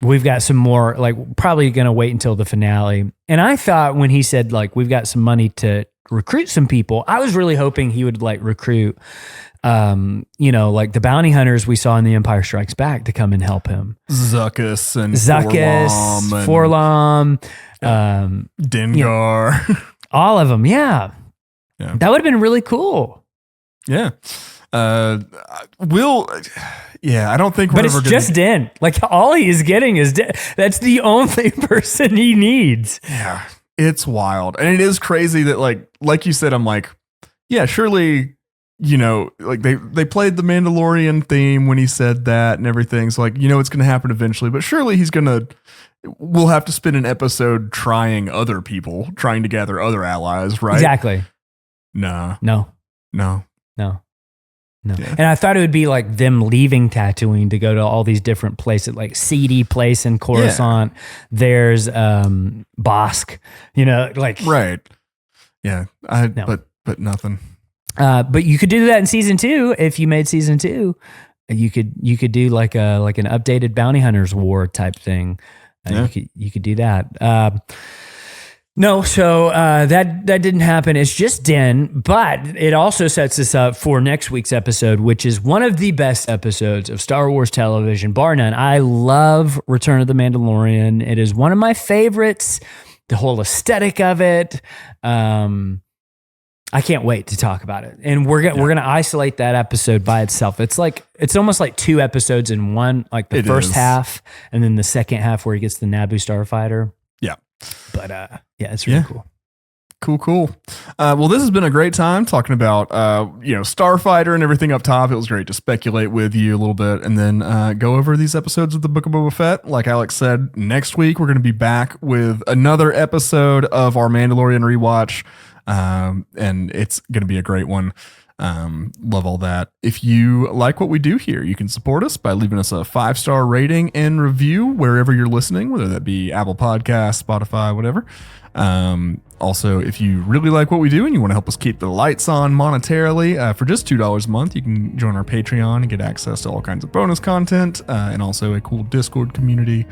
we've got some more, like probably going to wait until the finale. And I thought when he said like, we've got some money to recruit some people, I was really hoping he would like recruit, like the bounty hunters we saw in The Empire Strikes Back to come and help him. Zuckuss, Forlom, Dengar. All of them. Yeah. That would have been really cool. Yeah. I don't think but it's just Din. Like, all he is getting is Din. That's the only person he needs. Yeah, it's wild. And it is crazy that like you said, I'm like, yeah, surely, like they played the Mandalorian theme when he said that and everything. So like, it's going to happen eventually, but surely we'll have to spend an episode trying to gather other allies, right? Exactly. No. Yeah. And I thought it would be like them leaving Tatooine to go to all these different places, like seedy place in Coruscant. Yeah. There's Bosk, right. Yeah. But nothing. But you could do that in season 2 if you made season 2. You could do like an updated Bounty Hunters War type thing. You could do that. No, so that didn't happen. It's just Din, but it also sets us up for next week's episode, which is one of the best episodes of Star Wars television, bar none. I love Return of the Mandalorian. It is one of my favorites. The whole aesthetic of it. I can't wait to talk about it. And we're gonna isolate that episode by itself. It's almost like 2 episodes in one, like the first half and then the second half where he gets the Naboo Starfighter. Yeah. But it's really cool. Cool. Well, this has been a great time talking about Starfighter and everything up top. It was great to speculate with you a little bit and then go over these episodes of the Book of Boba Fett. Like Alex said, next week we're going to be back with another episode of our Mandalorian Rewatch. And it's going to be a great one. Love all that. If you like what we do here, you can support us by leaving us a 5-star rating and review wherever you're listening, whether that be Apple Podcasts, Spotify, whatever. Also, if you really like what we do and you want to help us keep the lights on monetarily, for just $2 a month, you can join our Patreon and get access to all kinds of bonus content, and also a cool Discord community.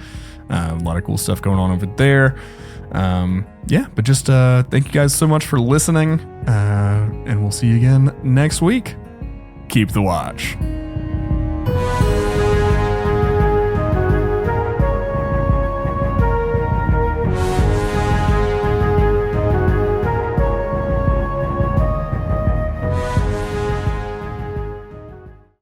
A lot of cool stuff going on over there. But just thank you guys so much for listening, and we'll see you again next week. Keep the watch.